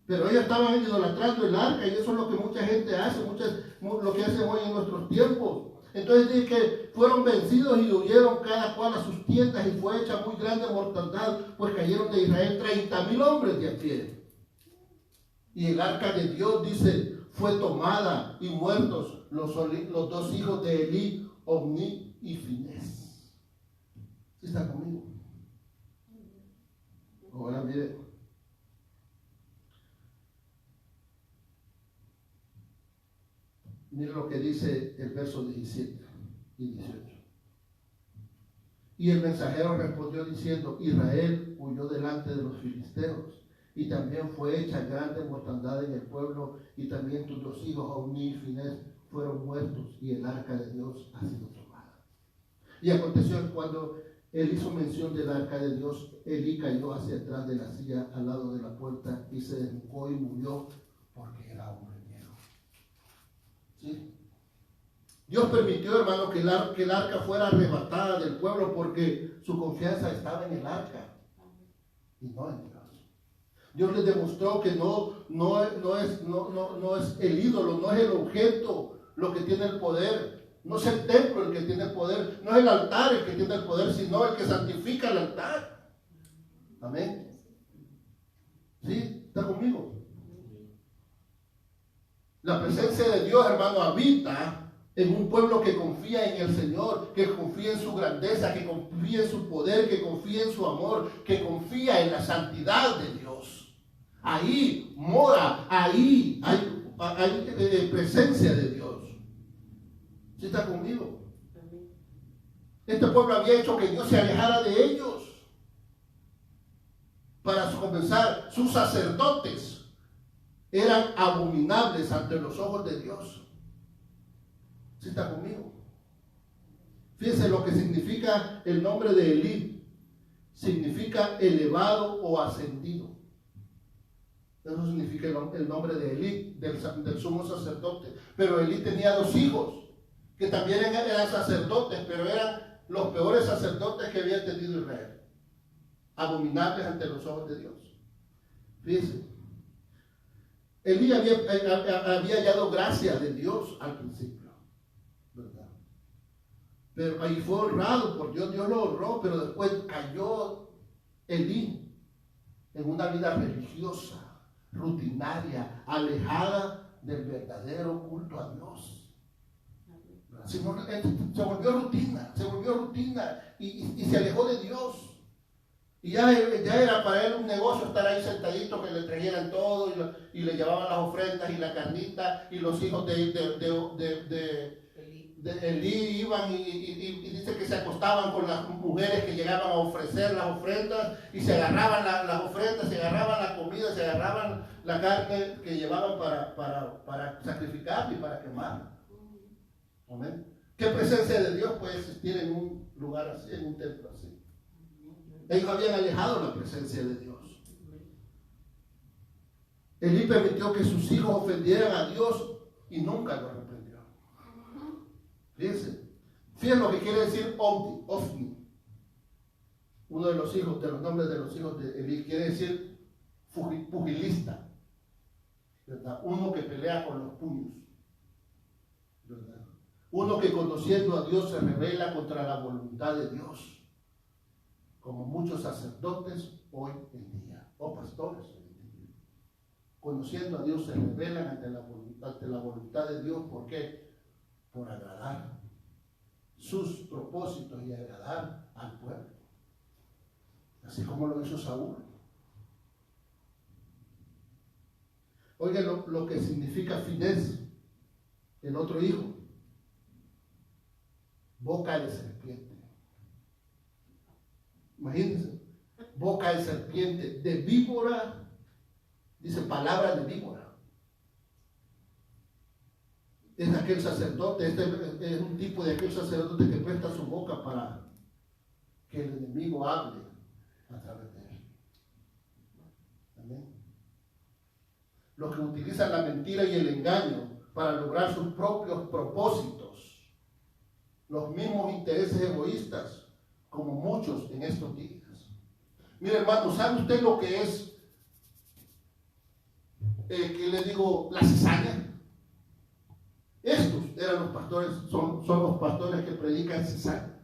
Speaker 1: Pero ellos estaban idolatrando el arca, y eso es lo que mucha gente hace, lo que hacen hoy en nuestros tiempos. Entonces dice que fueron vencidos y huyeron cada cual a sus tiendas, y fue hecha muy grande mortandad, pues cayeron de Israel 30,000 hombres de a pie. Y el arca de Dios, dice, fue tomada y muertos los dos hijos de Elí, Ofni y Finés. ¿Sí está conmigo? Ahora mire. Mire lo que dice el verso 17 y 18. Y el mensajero respondió diciendo: Israel huyó delante de los filisteos, y también fue hecha grande mortandad en el pueblo, y también tus dos hijos, Ofni y Finés, fueron muertos, y el arca de Dios ha sido tomada. Y aconteció cuando él hizo mención del arca de Dios, Elí cayó hacia atrás de la silla al lado de la puerta y se desnucó y murió porque era hombre viejo. ¿Sí? Dios permitió, hermano, que el arca fuera arrebatada del pueblo porque su confianza estaba en el arca y no en Dios. Dios les demostró que no es el ídolo, no es el objeto lo que tiene el poder. No es el templo el que tiene el poder, no es el altar el que tiene el poder, sino el que santifica el altar. Amén. ¿Sí? ¿Está conmigo? La presencia de Dios, hermano, habita en un pueblo que confía en el Señor, que confía en su grandeza, que confía en su poder, que confía en su amor, que confía en la santidad de Dios. Ahí mora, ahí hay presencia de Dios. ¿Sí está conmigo? Este pueblo había hecho que Dios se alejara de ellos. Para comenzar, sus sacerdotes eran abominables ante los ojos de Dios. ¿Sí está conmigo? Fíjense lo que significa el nombre de Elí. Significa elevado o ascendido. Eso significa el nombre de Elí, del sumo sacerdote. Pero Elí tenía 2 hijos que también eran sacerdotes, pero eran los peores sacerdotes que había tenido Israel. Abominables ante los ojos de Dios. Fíjense. Elí había hallado gracia de Dios al principio, ¿verdad? Pero ahí fue honrado por Dios, Dios lo honró, pero después cayó Elí en una vida religiosa, rutinaria, alejada del verdadero culto a Dios. Se volvió rutina y se alejó de Dios. Y ya era para él un negocio estar ahí sentadito, que le trajeran todo y le llevaban las ofrendas y la carnita, y los hijos de Elí iban y dice que se acostaban con las mujeres que llegaban a ofrecer las ofrendas y se agarraban las ofrendas, se agarraban la comida, se agarraban la carne que llevaban para sacrificar y para quemar. Amén. ¿Qué presencia de Dios puede existir en un lugar así, en un templo así? Ellos habían alejado la presencia de Dios. Elí permitió que sus hijos ofendieran a Dios y nunca lo reprendió. Fíjense lo que quiere decir Ofni. Uno de los nombres de los hijos de Elí quiere decir pugilista, ¿verdad? Uno que pelea con los puños, ¿verdad? Uno que conociendo a Dios se rebela contra la voluntad de Dios, como muchos sacerdotes hoy en día, o pastores hoy en día. Conociendo a Dios se rebelan ante la voluntad de Dios. ¿Por qué? Por agradar sus propósitos y agradar al pueblo. Así como lo hizo Saúl. Oigan lo que significa Finés, el otro hijo. Boca de serpiente. Imagínense, boca de serpiente, de víbora, dice palabra de víbora. Es aquel sacerdote, es un tipo de aquel sacerdote que presta su boca para que el enemigo hable a través de él. Amén. Los que utilizan la mentira y el engaño para lograr sus propios propósitos, los mismos intereses egoístas, como muchos en estos días. Mire, hermano, ¿sabe usted lo que es, que le digo, la cizaña? Estos eran los pastores, son los pastores que predican cizaña.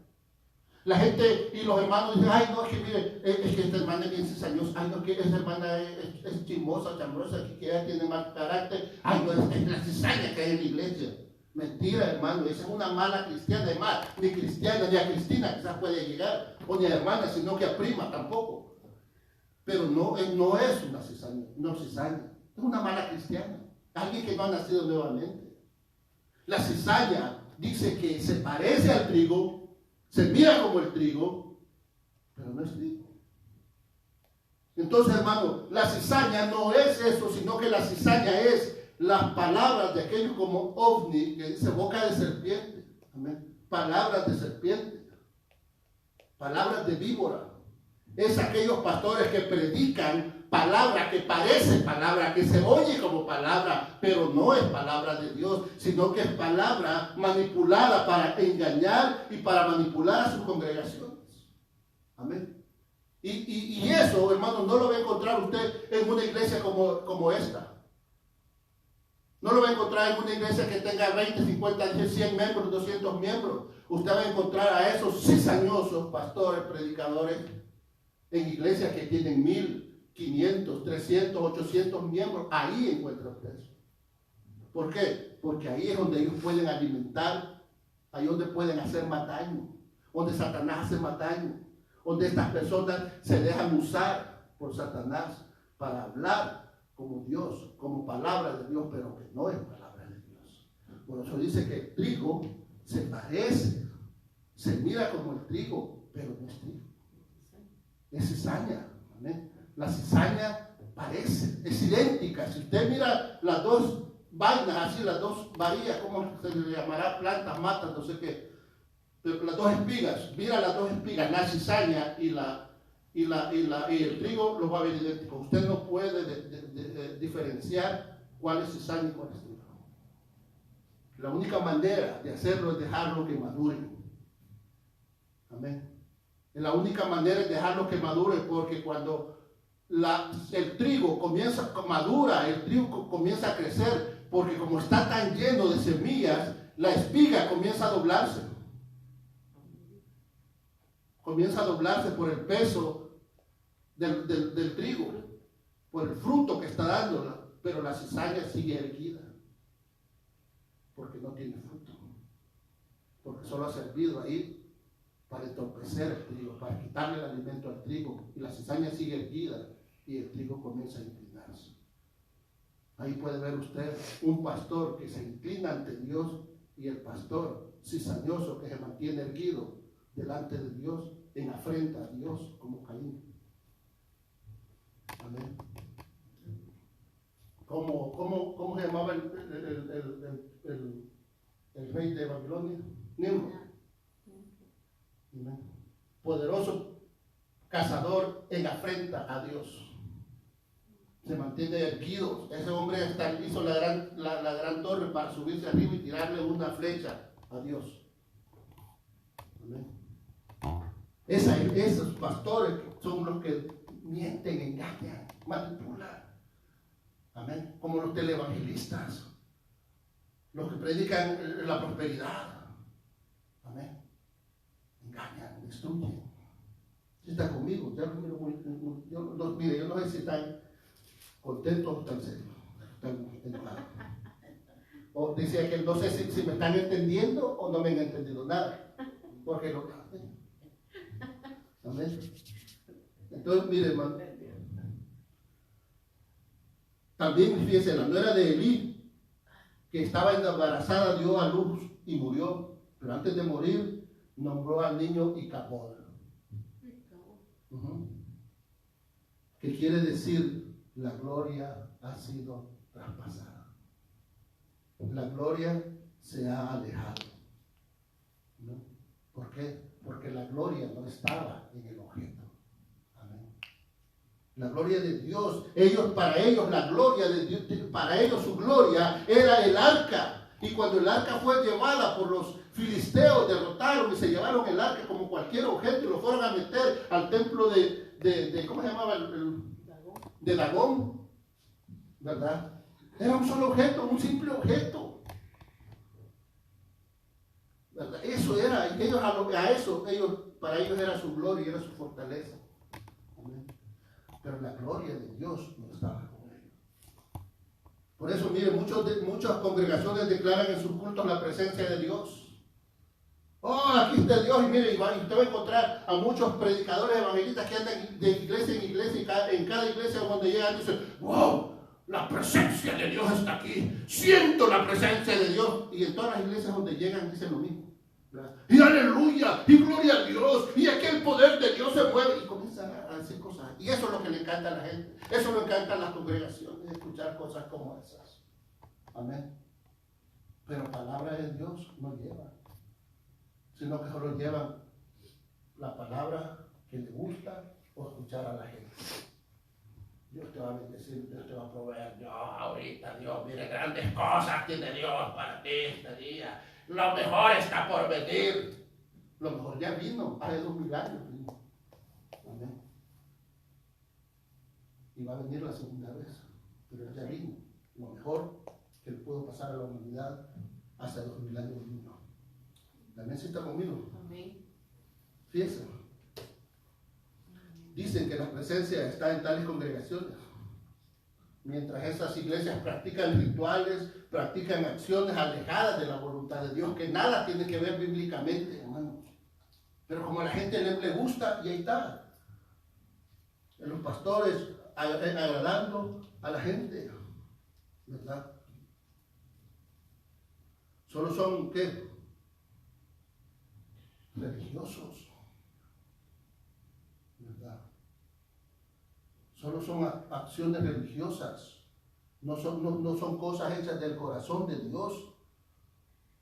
Speaker 1: La gente y los hermanos dicen, ay, no, es que mire, es que esta hermana es bien cizañosa, ay, no, que esta hermana es chismosa, chambrosa, que ella tiene mal carácter, ay, no, es la cizaña que hay en la iglesia. Mentira, hermano, esa es una mala cristiana, además, ni cristiana, ni a Cristina quizás puede llegar, o ni a hermana, sino que a prima tampoco. Pero no es una cizaña, es una mala cristiana, alguien que no ha nacido nuevamente. La cizaña dice que se parece al trigo, se mira como el trigo, pero no es trigo. Entonces, hermano, la cizaña no es eso, sino que la cizaña es las palabras de aquello como ovni, que dice boca de serpiente. Amén. Palabras de serpiente. palabras de víbora. Es aquellos pastores que predican palabra que parece palabra, que se oye como palabra, pero no es palabra de Dios, sino que es palabra manipulada para engañar y para manipular a sus congregaciones. Amén. Y eso, hermano, no lo va a encontrar usted en una iglesia como esta. No lo va a encontrar en una iglesia que tenga 20, 50, 100 miembros, 200 miembros. Usted va a encontrar a esos cizañosos pastores, predicadores, en iglesias que tienen 1,500, 300, 800 miembros. Ahí encuentra usted eso. ¿Por qué? Porque ahí es donde ellos pueden alimentar, ahí es donde pueden hacer más daño, donde Satanás hace más daño, donde estas personas se dejan usar por Satanás para hablar como Dios, como palabra de Dios, pero que no es palabra de Dios. Por eso dice que el trigo se parece, se mira como el trigo, pero no es trigo. Es cizaña. ¿Amén? La cizaña parece, es idéntica. Si usted mira las dos vainas, así las dos varillas, ¿cómo se le llamará? Plantas, matas, no sé qué. Pero las dos espigas, mira las dos espigas, la cizaña y el trigo los va a ver idénticos. Usted no puede diferenciar cuál es cizaña y cuál es trigo. La única manera de hacerlo es dejarlo que madure. Amén. La única manera es dejarlo que madure, porque cuando el trigo madura, el trigo comienza a crecer, porque como está tan lleno de semillas, la espiga comienza a doblarse. Comienza a doblarse por el peso del trigo, por el fruto que está dando, pero la cizaña sigue erguida, porque no tiene fruto, porque solo ha servido ahí para entorpecer el trigo, para quitarle el alimento al trigo, y la cizaña sigue erguida y el trigo comienza a inclinarse. Ahí puede ver usted un pastor que se inclina ante Dios y el pastor cizañoso que se mantiene erguido delante de Dios en afrenta a Dios como Caín. Amén. ¿Cómo se llamaba el rey de Babilonia? Nimrod. Poderoso cazador en afrenta a Dios. Se mantiene erguido. Ese hombre hasta hizo la gran torre para subirse arriba y tirarle una flecha a Dios. Amén. Esos pastores son los que mienten, engañan, manipulan. Amén. Como los televangelistas, los que predican la prosperidad. Amén. Engañan, destruyen. Si está conmigo, yo no sé si están contentos o están serios, están enojados. O decía que no sé si me están entendiendo o no me han entendido nada, porque lo hacen. Amén. Entonces, mire, hermano, también fíjese, la nuera de Elí, que estaba embarazada, dio a luz y murió, pero antes de morir nombró al niño Icabod, que quiere decir la gloria ha sido traspasada, la gloria se ha alejado, ¿no? ¿Por qué? Porque la gloria no estaba en el objeto. Amén. La gloria de Dios, para ellos la gloria de Dios, para ellos su gloria era el arca. Y cuando el arca fue llevada por los filisteos, derrotaron y se llevaron el arca como cualquier objeto y lo fueron a meter al templo de ¿cómo se llamaba? De Dagón, ¿verdad? Era un solo objeto, un simple objeto, ¿verdad? Eso era, para ellos era su gloria, era su fortaleza. Amén. Pero la gloria de Dios no estaba con ellos. Por eso, mire, muchas congregaciones declaran en sus cultos la presencia de Dios. Oh, aquí está Dios, y mire, y usted va a encontrar a muchos predicadores evangelistas que andan de iglesia en iglesia, y en cada iglesia donde llegan dicen, wow, la presencia de Dios está aquí, siento la presencia de Dios. Y en todas las iglesias donde llegan dicen lo mismo, ¿verdad? Y aleluya, y gloria a Dios, y aquí el poder de Dios se mueve, y comienzan a decir cosas. Y eso es lo que le encanta a la gente, eso le encanta a las congregaciones, escuchar cosas como esas. Amén. Pero palabra de Dios no lleva, sino que solo llevan la palabra que le gusta o escuchar a la gente. Dios te va a bendecir, Dios te va a proveer. Dios, ahorita, Dios, mire, grandes cosas tiene Dios para ti este día. Lo mejor está por venir. Lo mejor ya vino, hace 2000 años vino. Amén. Y va a venir la segunda vez, pero ya vino. Lo mejor que le pudo pasar a la humanidad hace 2000 años vino. También si está conmigo.
Speaker 2: Amén.
Speaker 1: Fíjense. Dicen que la presencia está en tales congregaciones. Mientras esas iglesias practican rituales, practican acciones alejadas de la voluntad de Dios, que nada tiene que ver bíblicamente, hermanos. Pero como a la gente le gusta, y ahí está. Los pastores agradando a la gente, ¿verdad? Solo son, ¿qué? Religiosos. Solo son acciones religiosas, no son cosas hechas del corazón de Dios.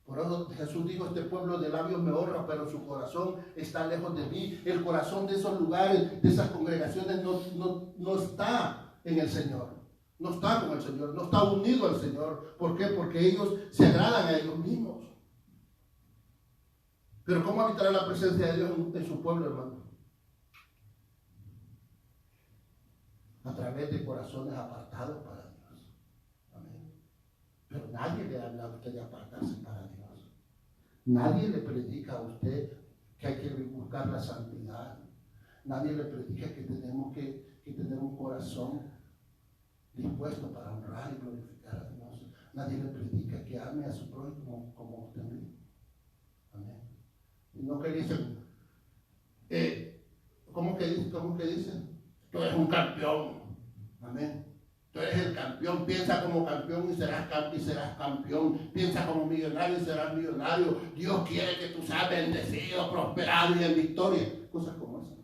Speaker 1: Por eso Jesús dijo, este pueblo de labios me honra, pero su corazón está lejos de mí. El corazón de esos lugares, de esas congregaciones no está en el Señor, no está con el Señor, no está unido al Señor. ¿Por qué? Porque ellos se agradan a ellos mismos. Pero ¿cómo habitará la presencia de Dios en su pueblo, hermano? A través de corazones apartados para Dios. Amén. Pero nadie le habla a usted de apartarse para Dios. Nadie le predica a usted que hay que buscar la santidad. Nadie le predica que tenemos que tener un corazón dispuesto para honrar y glorificar a Dios. Nadie le predica que ame a su prójimo como usted mismo. Amén. Y no que dicen, ¿cómo que dicen? Tú eres un campeón. Amén. Tú eres el campeón. Piensa como campeón y serás campeón. Piensa como millonario y serás millonario. Dios quiere que tú seas bendecido, prosperado y en victoria. Cosas como esas.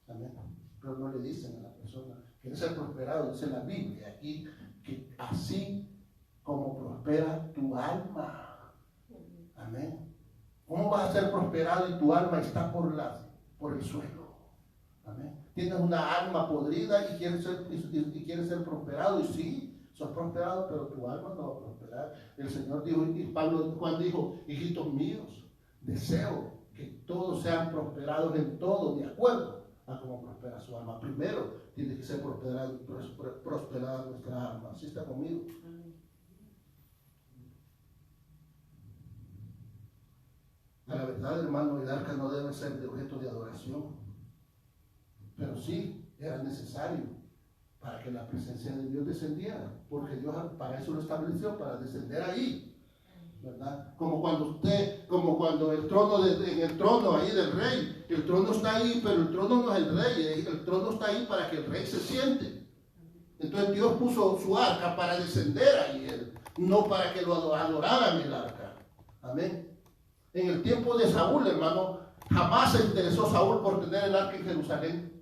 Speaker 1: Amén. Pero no le dicen a la persona que es el prosperado. Dice la Biblia aquí que así como prospera tu alma. Amén. ¿Cómo vas a ser prosperado y tu alma está por el suelo? Amén. Tienes una alma podrida y quieres ser prosperado, y sí, sos prosperado, pero tu alma no va a prosperar. El Señor dijo, y Juan dijo, hijitos míos, deseo que todos sean prosperados en todo, de acuerdo a cómo prospera su alma. Primero tiene que ser prosperada nuestra alma. ¿Sí está conmigo? A la verdad, hermano, el arca no debe ser de objeto de adoración. Pero sí, era necesario para que la presencia de Dios descendiera, porque Dios para eso lo estableció, para descender ahí, ¿verdad? Como cuando el trono, en el trono ahí del rey, el trono está ahí, pero el trono no es el rey, el trono está ahí para que el rey se siente. Entonces Dios puso su arca para descender ahí, no para que lo adoraran el arca. Amén. En el tiempo de Saúl, hermano, jamás se interesó Saúl por tener el arca en Jerusalén.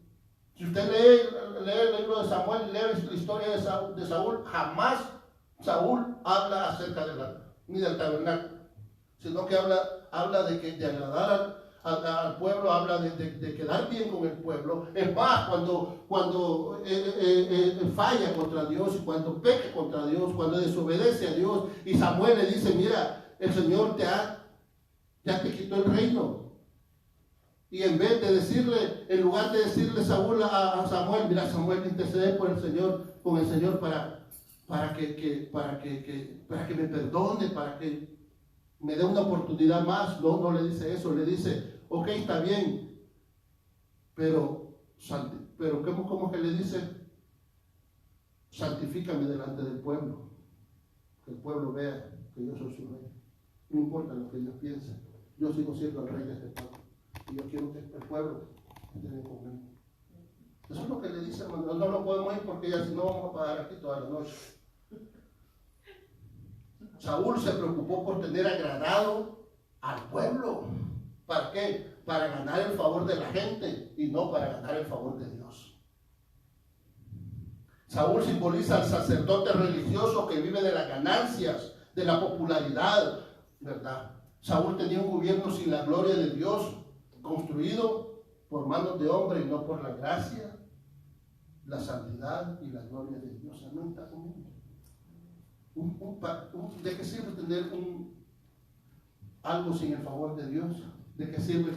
Speaker 1: Si usted lee el libro de Samuel, lee la historia de Saúl, jamás Saúl habla acerca del arca, ni del tabernáculo, sino que habla de agradar al pueblo, habla de quedar bien con el pueblo. Es más, cuando falla contra Dios, y cuando peca contra Dios, cuando desobedece a Dios, y Samuel le dice, mira, el Señor ya te quitó el reino. Y en vez de decirle, en lugar de decirle a Samuel, mira, Samuel, intercede por el Señor, con el Señor para que me perdone, para que me dé una oportunidad más. No le dice eso, le dice, ok, está bien, pero ¿cómo que le dice? Santifícame delante del pueblo, que el pueblo vea que yo soy su rey. No importa lo que ellos piensen, yo sigo siendo el rey de este pueblo. Y yo quiero que el pueblo esté conmigo. Eso es lo que le dice, hermano. No lo podemos ir porque ya si no vamos a pagar aquí toda la noche. Saúl se preocupó por tener agradado al pueblo. ¿Para qué? Para ganar el favor de la gente y no para ganar el favor de Dios. Saúl simboliza al sacerdote religioso que vive de las ganancias, de la popularidad, ¿verdad? Saúl tenía un gobierno sin la gloria de Dios. construido por manos de hombre y no por la gracia, la santidad y la gloria de Dios. Amén, está conmigo. ¿De qué sirve tener algo sin el favor de Dios? ¿De qué sirve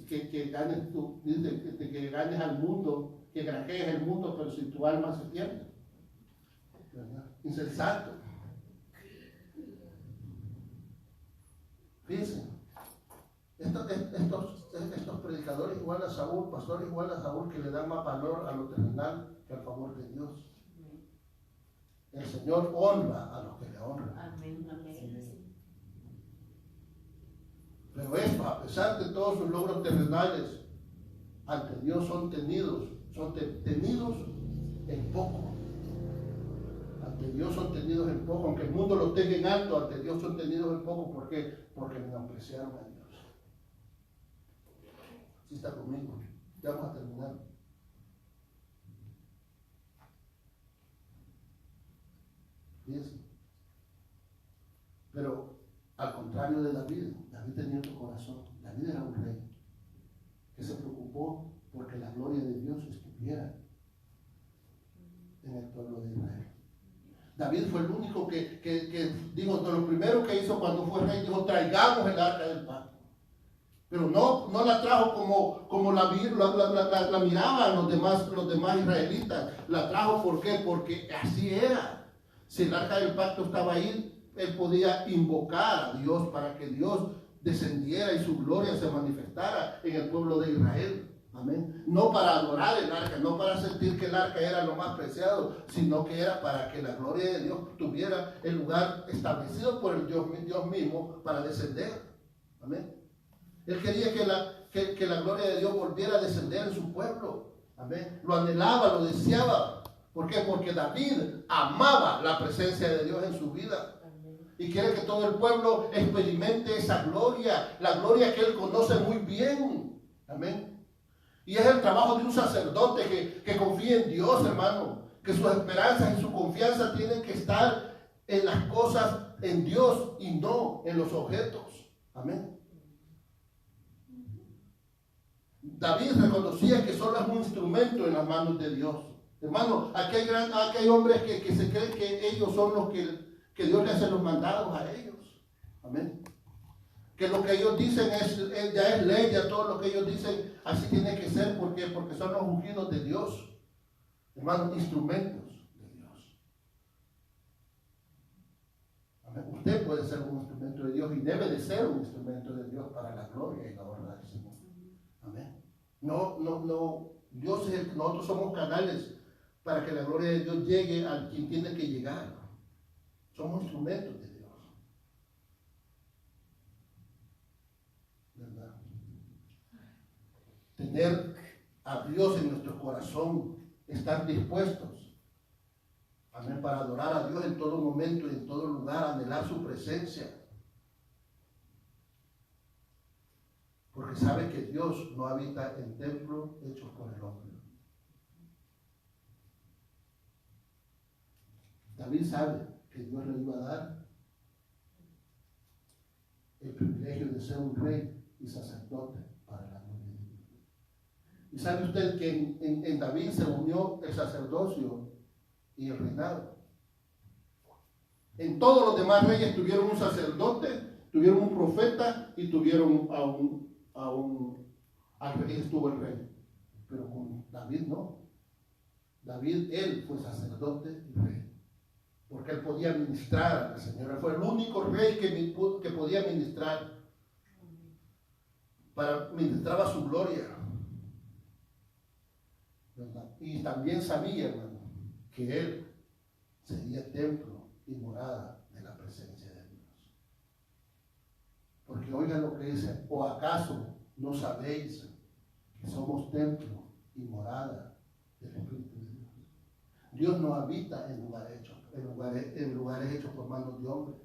Speaker 1: que ganes que ganes al mundo, que granjees el mundo, pero si tu alma se pierde? ¿Verdad? Insensato. Fíjense, estos predicadores igual a Saúl, pastores igual a Saúl, que le dan más valor a lo terrenal que al favor de Dios. El Señor honra a los que le honran. Amén, amén. Pero esto, a pesar de todos sus logros terrenales, ante Dios son tenidos en poco. Ante Dios son tenidos en poco, aunque el mundo los tenga en alto, ante Dios son tenidos en poco. ¿Por qué? Porque menospreciaron a Dios. ¿Sí está conmigo? Ya vamos a terminar. Fíjense. Pero al contrario de David tenía otro corazón. David era un rey que se preocupó porque la gloria de Dios estuviera en el pueblo de Israel. David fue el único que dijo, lo primero que hizo cuando fue rey, dijo, traigamos el arca del pacto. Pero no la trajo como la miraban los demás israelitas. La trajo, ¿por qué? Porque así era. Si el arca del pacto estaba ahí, él podía invocar a Dios para que Dios descendiera y su gloria se manifestara en el pueblo de Israel. Amén. No para adorar el arca, no para sentir que el arca era lo más preciado, sino que era para que la gloria de Dios tuviera el lugar establecido por el Dios mismo para descender. Amén. Él quería que la gloria de Dios volviera a descender en su pueblo. Amén. Lo anhelaba, lo deseaba. ¿Por qué? Porque David amaba la presencia de Dios en su vida. Y quiere que todo el pueblo experimente esa gloria, la gloria que él conoce muy bien. Amén. Y es el trabajo de un sacerdote que confía en Dios, hermano. Que sus esperanzas y su confianza tienen que estar en las cosas, en Dios y no en los objetos. Amén. David reconocía que solo es un instrumento en las manos de Dios. Hermano, aquí hay hombres que se creen que ellos son los que Dios le hace los mandados a ellos. Amén. Que lo que ellos dicen ya es ley, ya todo lo que ellos dicen así tiene que ser. ¿Por qué? Porque son los ungidos de Dios. Hermano, instrumentos de Dios. Amén. Usted puede ser un instrumento de Dios y debe de ser un instrumento de Dios para la gloria y la honra del Señor. Amén. Nosotros somos canales para que la gloria de Dios llegue a quien tiene que llegar. Somos instrumentos de Dios. ¿Verdad? Tener a Dios en nuestro corazón, estar dispuestos, amén, para adorar a Dios en todo momento y en todo lugar, anhelar su presencia. Porque sabe que Dios no habita en templos hechos por el hombre. David sabe que Dios le iba a dar el privilegio de ser un rey y sacerdote para la gloria de Dios. Y sabe usted que en David se unió el sacerdocio y el reinado. En todos los demás reyes tuvieron un sacerdote, tuvieron un profeta y tuvieron al rey estuvo el rey. Pero con David no. David, él fue sacerdote y rey. Porque él podía ministrar al Señor. Él fue el único rey que podía ministrar. Ministraba su gloria. ¿Verdad? Y también sabía, hermano, que él sería templo y morada de la presencia de Dios. Porque oigan lo que dice: ¿o acaso no sabéis que somos templo y morada del Espíritu de Dios? Dios no habita en lugares hechos por manos de hombre.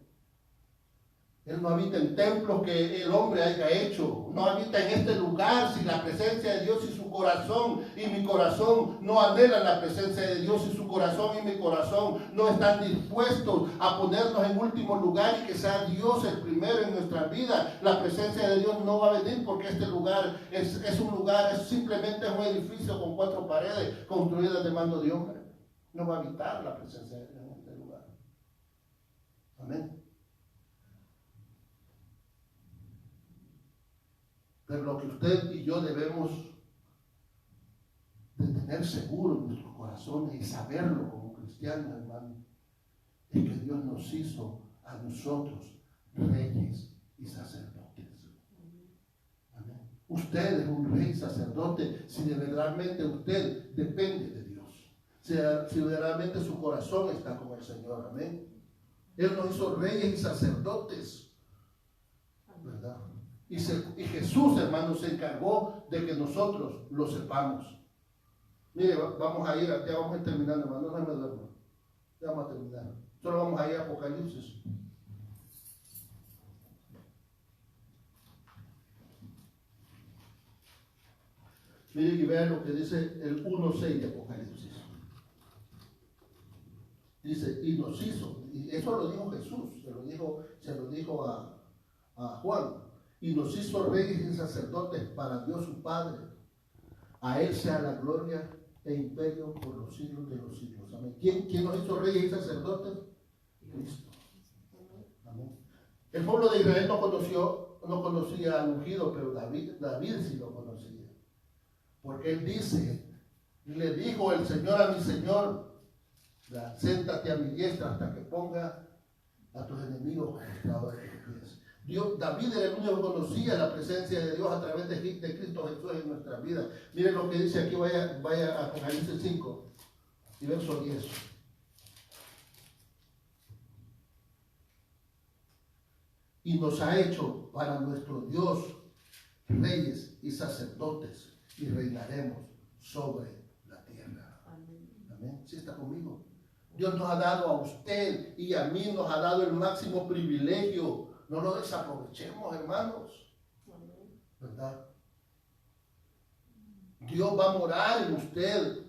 Speaker 1: Él no habita en templos que el hombre haya hecho. No habita en este lugar sin la presencia de Dios y su corazón. Y mi corazón no anhela la presencia de Dios y su corazón y mi corazón no están dispuestos a ponernos en último lugar y que sea Dios el primero en nuestra vida. La presencia de Dios no va a venir porque este lugar es un lugar, es simplemente un edificio con 4 paredes construidas de mano de hombre. No va a habitar la presencia de Dios en este lugar. Amén. Pero lo que usted y yo debemos de tener seguro en nuestros corazones y saberlo como cristianos, hermano, es que Dios nos hizo a nosotros reyes y sacerdotes. Amén. Usted es un rey y sacerdote si de verdaderamente usted depende de Dios. Si verdaderamente su corazón está con el Señor. Amén. Él nos hizo reyes y sacerdotes. ¿Verdad? Y Jesús, hermano, se encargó de que nosotros lo sepamos. Mire, vamos a ir, ya vamos a ir terminando, hermano, no me duermo. Ya vamos a terminar. Solo vamos a ir a Apocalipsis. Mire y vean lo que dice el 1:6 de Apocalipsis. Dice, y nos hizo, y eso lo dijo Jesús, se lo dijo a Juan. Y nos hizo reyes y sacerdotes para Dios su Padre. A Él sea la gloria e imperio por los siglos de los siglos. Amén. ¿Quién nos hizo reyes y sacerdotes? Cristo. Amén. El pueblo de Israel no conocía al ungido, pero David sí lo conocía. Porque él dice, le dijo el Señor a mi Señor, siéntate a mi diestra hasta que ponga a tus enemigos al estrado de tus pies. David era el único que conocía la presencia de Dios a través de Cristo Jesús en nuestra vida. Miren lo que dice aquí, vaya a Apocalipsis 5 y verso 10. Y nos ha hecho para nuestro Dios reyes y sacerdotes y reinaremos sobre la tierra. Amén. ¿Sí está conmigo? Dios nos ha dado a usted y a mí, nos ha dado el máximo privilegio. No lo desaprovechemos, hermanos. ¿Verdad? Dios va a morar en usted.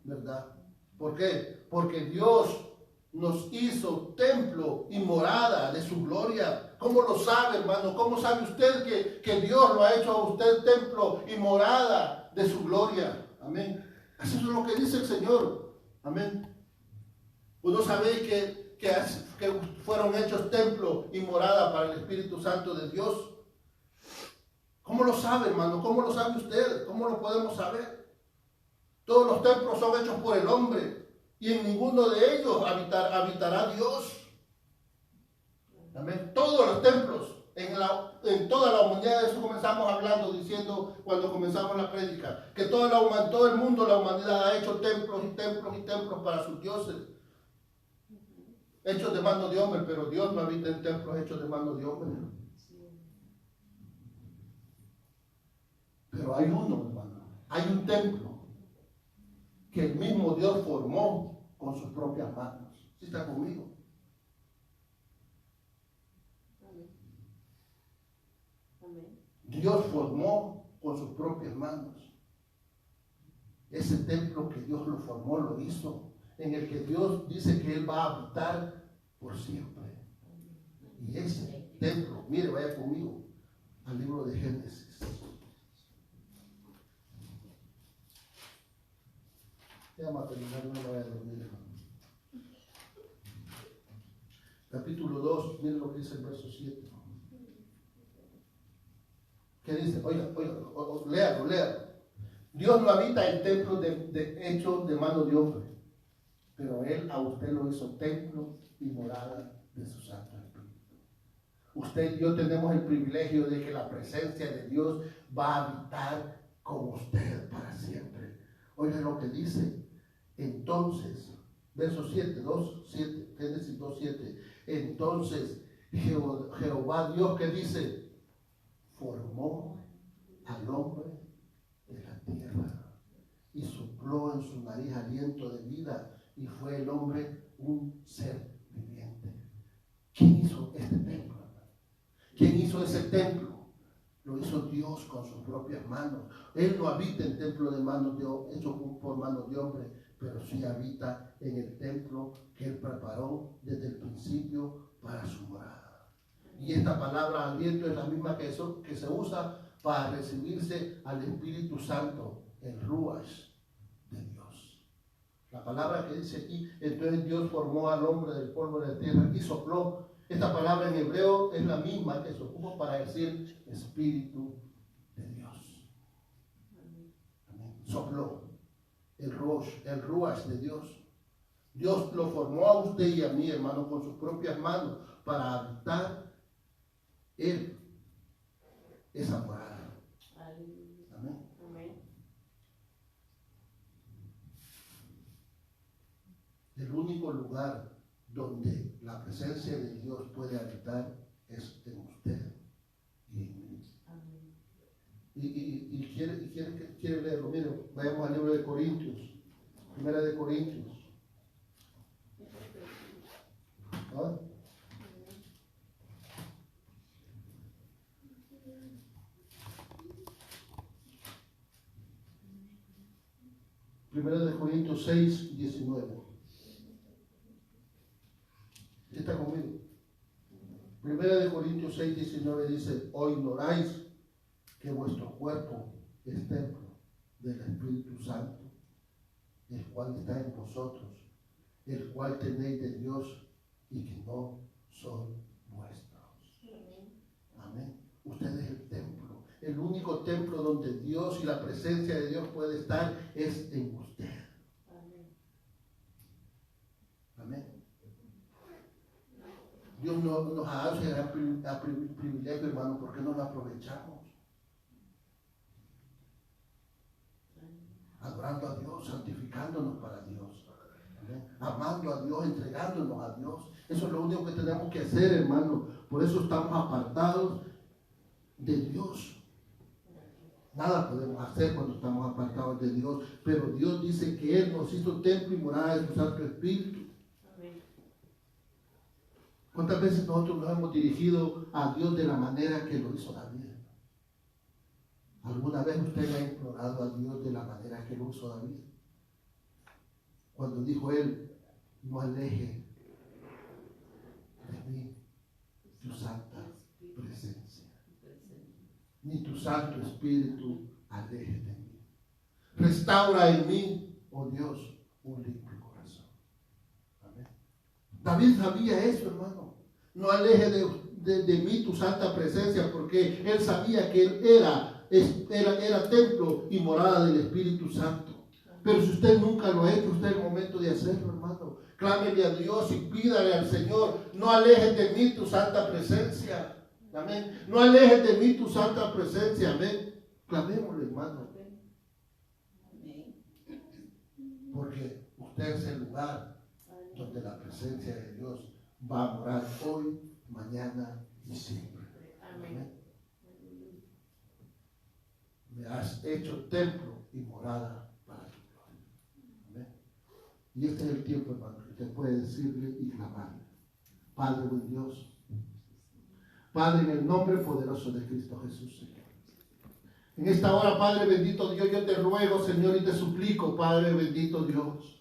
Speaker 1: ¿Verdad? ¿Por qué? Porque Dios nos hizo templo y morada de su gloria. ¿Cómo lo sabe, hermano? ¿Cómo sabe usted que Dios lo ha hecho a usted templo y morada de su gloria? Amén. Eso es lo que dice el Señor. Amén. Uno sabe que fueron hechos templo y morada para el Espíritu Santo de Dios. ¿Cómo lo sabe, hermano? ¿Cómo lo sabe usted? ¿Cómo lo podemos saber? Todos los templos son hechos por el hombre y en ninguno de ellos habitará Dios. Amén. Todos los templos, en toda la humanidad, de eso comenzamos hablando, diciendo cuando comenzamos la prédica, que todo el mundo, la humanidad ha hecho templos y templos y templos para sus dioses. Hechos de mano de hombre, pero Dios no habita en templos hechos de mano de hombre. Pero hay uno, hermano, hay un templo que el mismo Dios formó con sus propias manos. ¿Sí está conmigo? Amén. Dios formó con sus propias manos. Ese templo que Dios lo formó, lo hizo, en el que Dios dice que Él va a habitar por siempre. Y ese templo, mire, vaya conmigo al libro de Génesis. Ya vamos a terminar, no me vaya a dormir, hermano. Capítulo 2, mire lo que dice el verso 7. ¿Qué dice? Oiga, léalo. Dios no habita en templos hechos de mano de hombre, pero Él a usted lo hizo templo y morada de su Santo Espíritu. Usted y yo tenemos el privilegio de que la presencia de Dios va a habitar con usted para siempre. Oiga lo que dice. Entonces, verso 7, Génesis 2:7. Entonces Jehová Dios, que dice, formó al hombre de la tierra y sopló en su nariz aliento de vida y fue el hombre un ser viviente. ¿Quién hizo este templo? ¿Quién hizo ese templo? Lo hizo Dios con sus propias manos. Él no habita en templo de manos hecho por manos de hombre, pero sí habita en el templo que Él preparó desde el principio para su morada. Y esta palabra aliento es la misma que se usa para recibirse al Espíritu Santo, el Ruach de Dios. La palabra que dice aquí, entonces Dios formó al hombre del polvo de la tierra y sopló. Esta palabra en hebreo es la misma que se ocupa para decir Espíritu de Dios. Amén. Sopló el Ruach de Dios. Dios lo formó a usted y a mí, hermano, con sus propias manos para habitar Él esa morada. Amén.
Speaker 2: Amén.
Speaker 1: El único lugar donde la presencia de Dios puede habitar es en usted y en mí.
Speaker 2: Amén.
Speaker 1: Y quiere leerlo. Miren, vayamos al libro de Corintios. Primera de Corintios. ¿Ah? Primera de Corintios 6, 19. ¿Está conmigo? Primera de Corintios 6, 19 dice: ¿o ignoráis que vuestro cuerpo es templo del Espíritu Santo, el cual está en vosotros, el cual tenéis de Dios y que no son vuestros? Amén. Usted es el templo. El único templo donde Dios y la presencia de Dios puede estar es en usted. Amén. Dios nos ha dado ese gran privilegio, hermano. ¿Por qué no lo aprovechamos? Adorando a Dios, santificándonos para Dios. Amén. Amando a Dios, entregándonos a Dios. Eso es lo único que tenemos que hacer, hermano. Por eso estamos apartados de Dios. Nada podemos hacer cuando estamos apartados de Dios, pero Dios dice que Él nos hizo templo y morada de su Santo Espíritu.
Speaker 2: Amén.
Speaker 1: ¿Cuántas veces nosotros nos hemos dirigido a Dios de la manera que lo hizo David? ¿Alguna vez usted ha implorado a Dios de la manera que lo hizo David? Cuando dijo él: no aleje de mí tu santa presencia, ni tu Santo Espíritu aleje de mí. Restaura en mí, oh Dios, un limpio corazón. Amén. David sabía eso, hermano. No aleje de mí tu santa presencia, porque él sabía que él era templo y morada del Espíritu Santo. Pero si usted nunca lo ha hecho, usted es el momento de hacerlo, hermano. Clámele a Dios y pídale al Señor: no alejes de mí tu santa presencia. Amén. No alejes de mí tu santa presencia. Amén. Clamémosle, hermano. Porque usted es el lugar donde la presencia de Dios va a morar hoy, mañana y siempre. Amén. Me has hecho templo y morada para tu gloria. Amén. Y este es el tiempo, hermano, que usted puede decirle y clamarle: Padre buen Dios, Padre, en el nombre poderoso de Cristo Jesús, Señor. En esta hora, Padre bendito Dios, yo te ruego, Señor, y te suplico, Padre bendito Dios.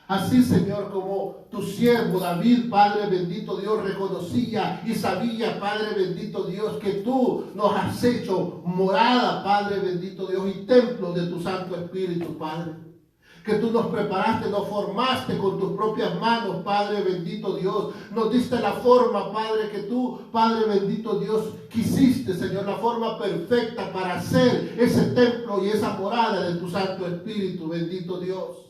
Speaker 1: Así, Señor, como tu siervo David, Padre bendito Dios, reconocía y sabía, Padre bendito Dios, que tú nos has hecho morada, Padre bendito Dios, y templo de tu Santo Espíritu, Padre. Que tú nos preparaste, nos formaste con tus propias manos, Padre bendito Dios. Nos diste la forma, Padre, que tú, Padre bendito Dios, quisiste, Señor, la forma perfecta para hacer ese templo y esa morada de tu Santo Espíritu, bendito Dios.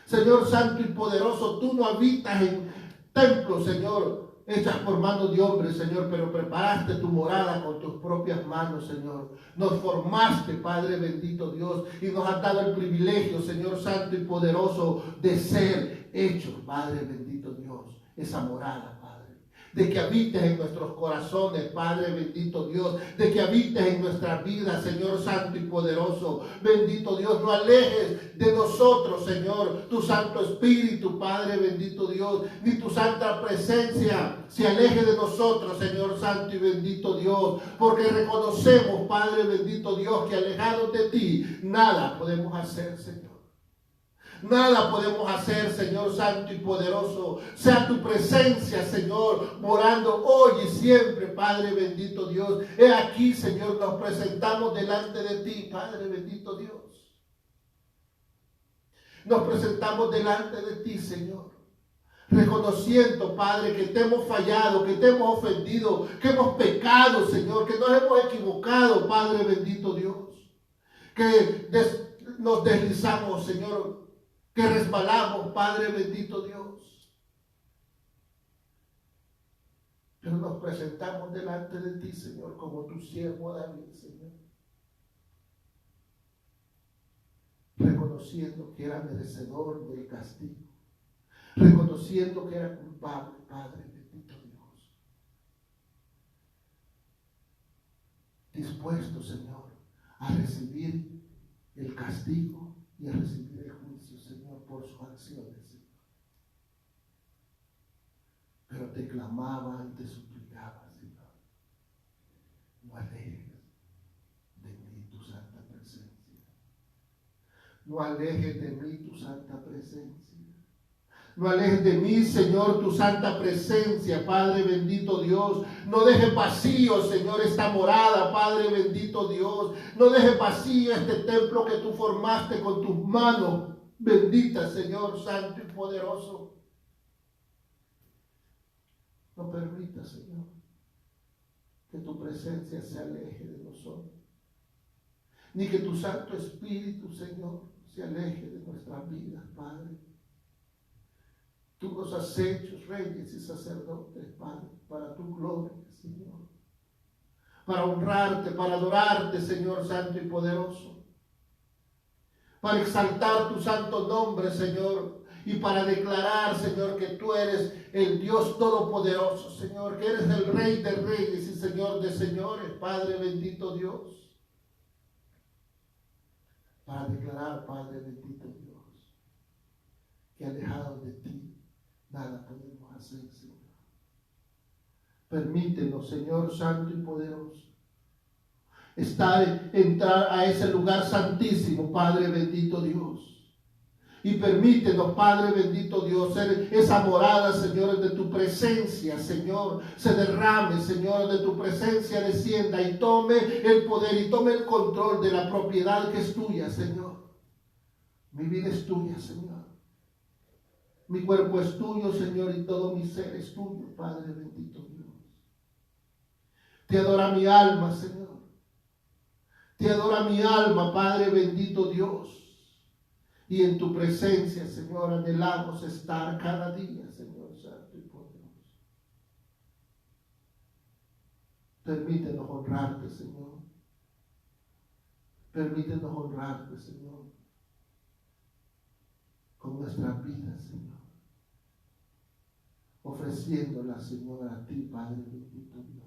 Speaker 1: Señor santo y poderoso, tú no habitas en templos, Señor, hechas por manos de hombres, Señor, pero preparaste tu morada con tus propias manos, Señor. Nos formaste, Padre bendito Dios, y nos has dado el privilegio, Señor santo y poderoso, de ser hechos, Padre bendito Dios, esa morada, Padre. de que habites en nuestros corazones, Padre bendito Dios, de que habites en nuestras vidas, Señor Santo y poderoso. Bendito Dios, no alejes de nosotros, Señor, tu Santo Espíritu, Padre bendito Dios, ni tu santa presencia se aleje de nosotros, Señor Santo y bendito Dios, porque reconocemos, Padre bendito Dios, que alejados de ti, nada podemos hacer, Señor. Nada podemos hacer, Señor Santo y poderoso. Sea tu presencia, Señor, morando hoy y siempre, Padre bendito Dios. He aquí, Señor, nos presentamos delante de ti, Padre bendito Dios. Nos presentamos delante de ti, Señor, reconociendo, Padre, que te hemos fallado, que te hemos ofendido, que hemos pecado, Señor, que nos hemos equivocado, Padre bendito Dios. Que nos deslizamos, Señor, que resbalamos, Padre bendito Dios. Pero nos presentamos delante de ti, Señor, como tu siervo David, Señor. Reconociendo que era merecedor del castigo. Reconociendo que era culpable, Padre bendito Dios. Dispuesto, Señor, a recibir el castigo y a recibir el juicio, Señor, por sus acciones, Señor. Pero te clamaba y te suplicaba, Señor, no alejes de mí tu santa presencia. No alejes de mí tu santa presencia. No alejes de mí, Señor, tu santa presencia, Padre bendito Dios. No dejes vacío, Señor, esta morada, Padre bendito Dios. No dejes vacío este templo que tú formaste con tus manos benditas, Señor, santo y poderoso. No permita, Señor, que tu presencia se aleje de nosotros. Ni que tu Santo Espíritu, Señor, se aleje de nuestras vidas, Padre. Tú nos has hecho reyes y sacerdotes, Padre, para tu gloria, Señor. Para honrarte, para adorarte, Señor Santo y poderoso. Para exaltar tu santo nombre, Señor. Y para declarar, Señor, que tú eres el Dios todopoderoso, Señor. Que eres el Rey de reyes y Señor de señores, Padre bendito Dios. Para declarar, Padre bendito Dios, que alejado de ti, nada podemos hacer, Señor. Permítenos, Señor Santo y poderoso, entrar a ese lugar santísimo, Padre bendito Dios. Y permítenos, Padre bendito Dios, ser esa morada, Señor, de tu presencia, Señor, se derrame, Señor, de tu presencia descienda y tome el poder y tome el control de la propiedad que es tuya, Señor. Mi vida es tuya, Señor. Mi cuerpo es tuyo, Señor, y todo mi ser es tuyo, Padre bendito Dios. Te adora mi alma, Señor. Te adora mi alma, Padre bendito Dios. Y en tu presencia, Señor, anhelamos estar cada día, Señor Santo y poderoso. Permítenos honrarte, Señor. Permítenos honrarte, Señor, con nuestras vidas, Señor. Ofreciéndola, Señor, a ti, Padre bendito Dios.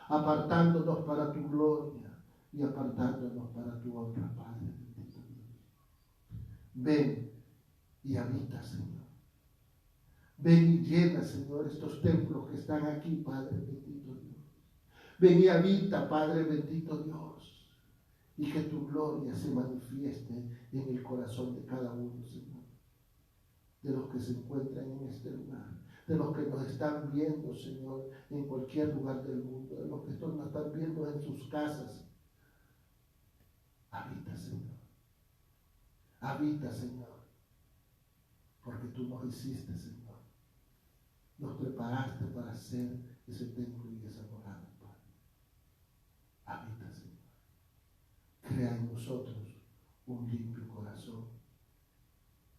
Speaker 1: Apartándonos para tu gloria y apartándonos para tu honra, Padre bendito Dios. Ven y habita, Señor. Ven y llena, Señor, estos templos que están aquí, Padre bendito Dios. Ven y habita, Padre bendito Dios. Y que tu gloria se manifieste en el corazón de cada uno, Señor. De los que se encuentran en este lugar. De los que nos están viendo, Señor, en cualquier lugar del mundo. De los que nos están viendo en sus casas. Habita, Señor. Habita, Señor. Porque tú nos hiciste, Señor. Nos preparaste para hacer ese templo y esa morada, Padre. Habita, Señor. Crea en nosotros un limpio corazón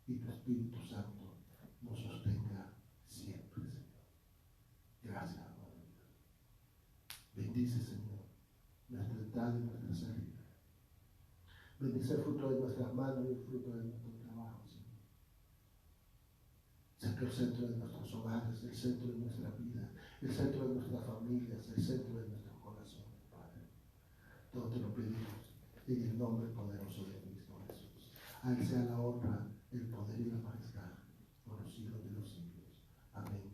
Speaker 1: y tu Espíritu Santo nos sostenga siempre, Señor. Gracias, Padre Dios. Bendice, Señor, nuestra entrada y nuestra salida. Bendice el fruto de nuestras manos y el fruto de nuestro trabajo, Señor. Sé que el centro de nuestros hogares, el centro de nuestra vida, el centro de nuestras familias, el centro de nuestros corazones, Padre. Todo te lo pedimos en el nombre poderoso de Cristo Jesús. A Él sea la honra, el poder y la majestad por los siglos de los siglos. Amén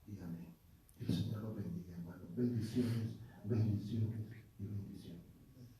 Speaker 1: y amén. Que el Señor los bendiga, hermanos. Bendiciones, bendiciones.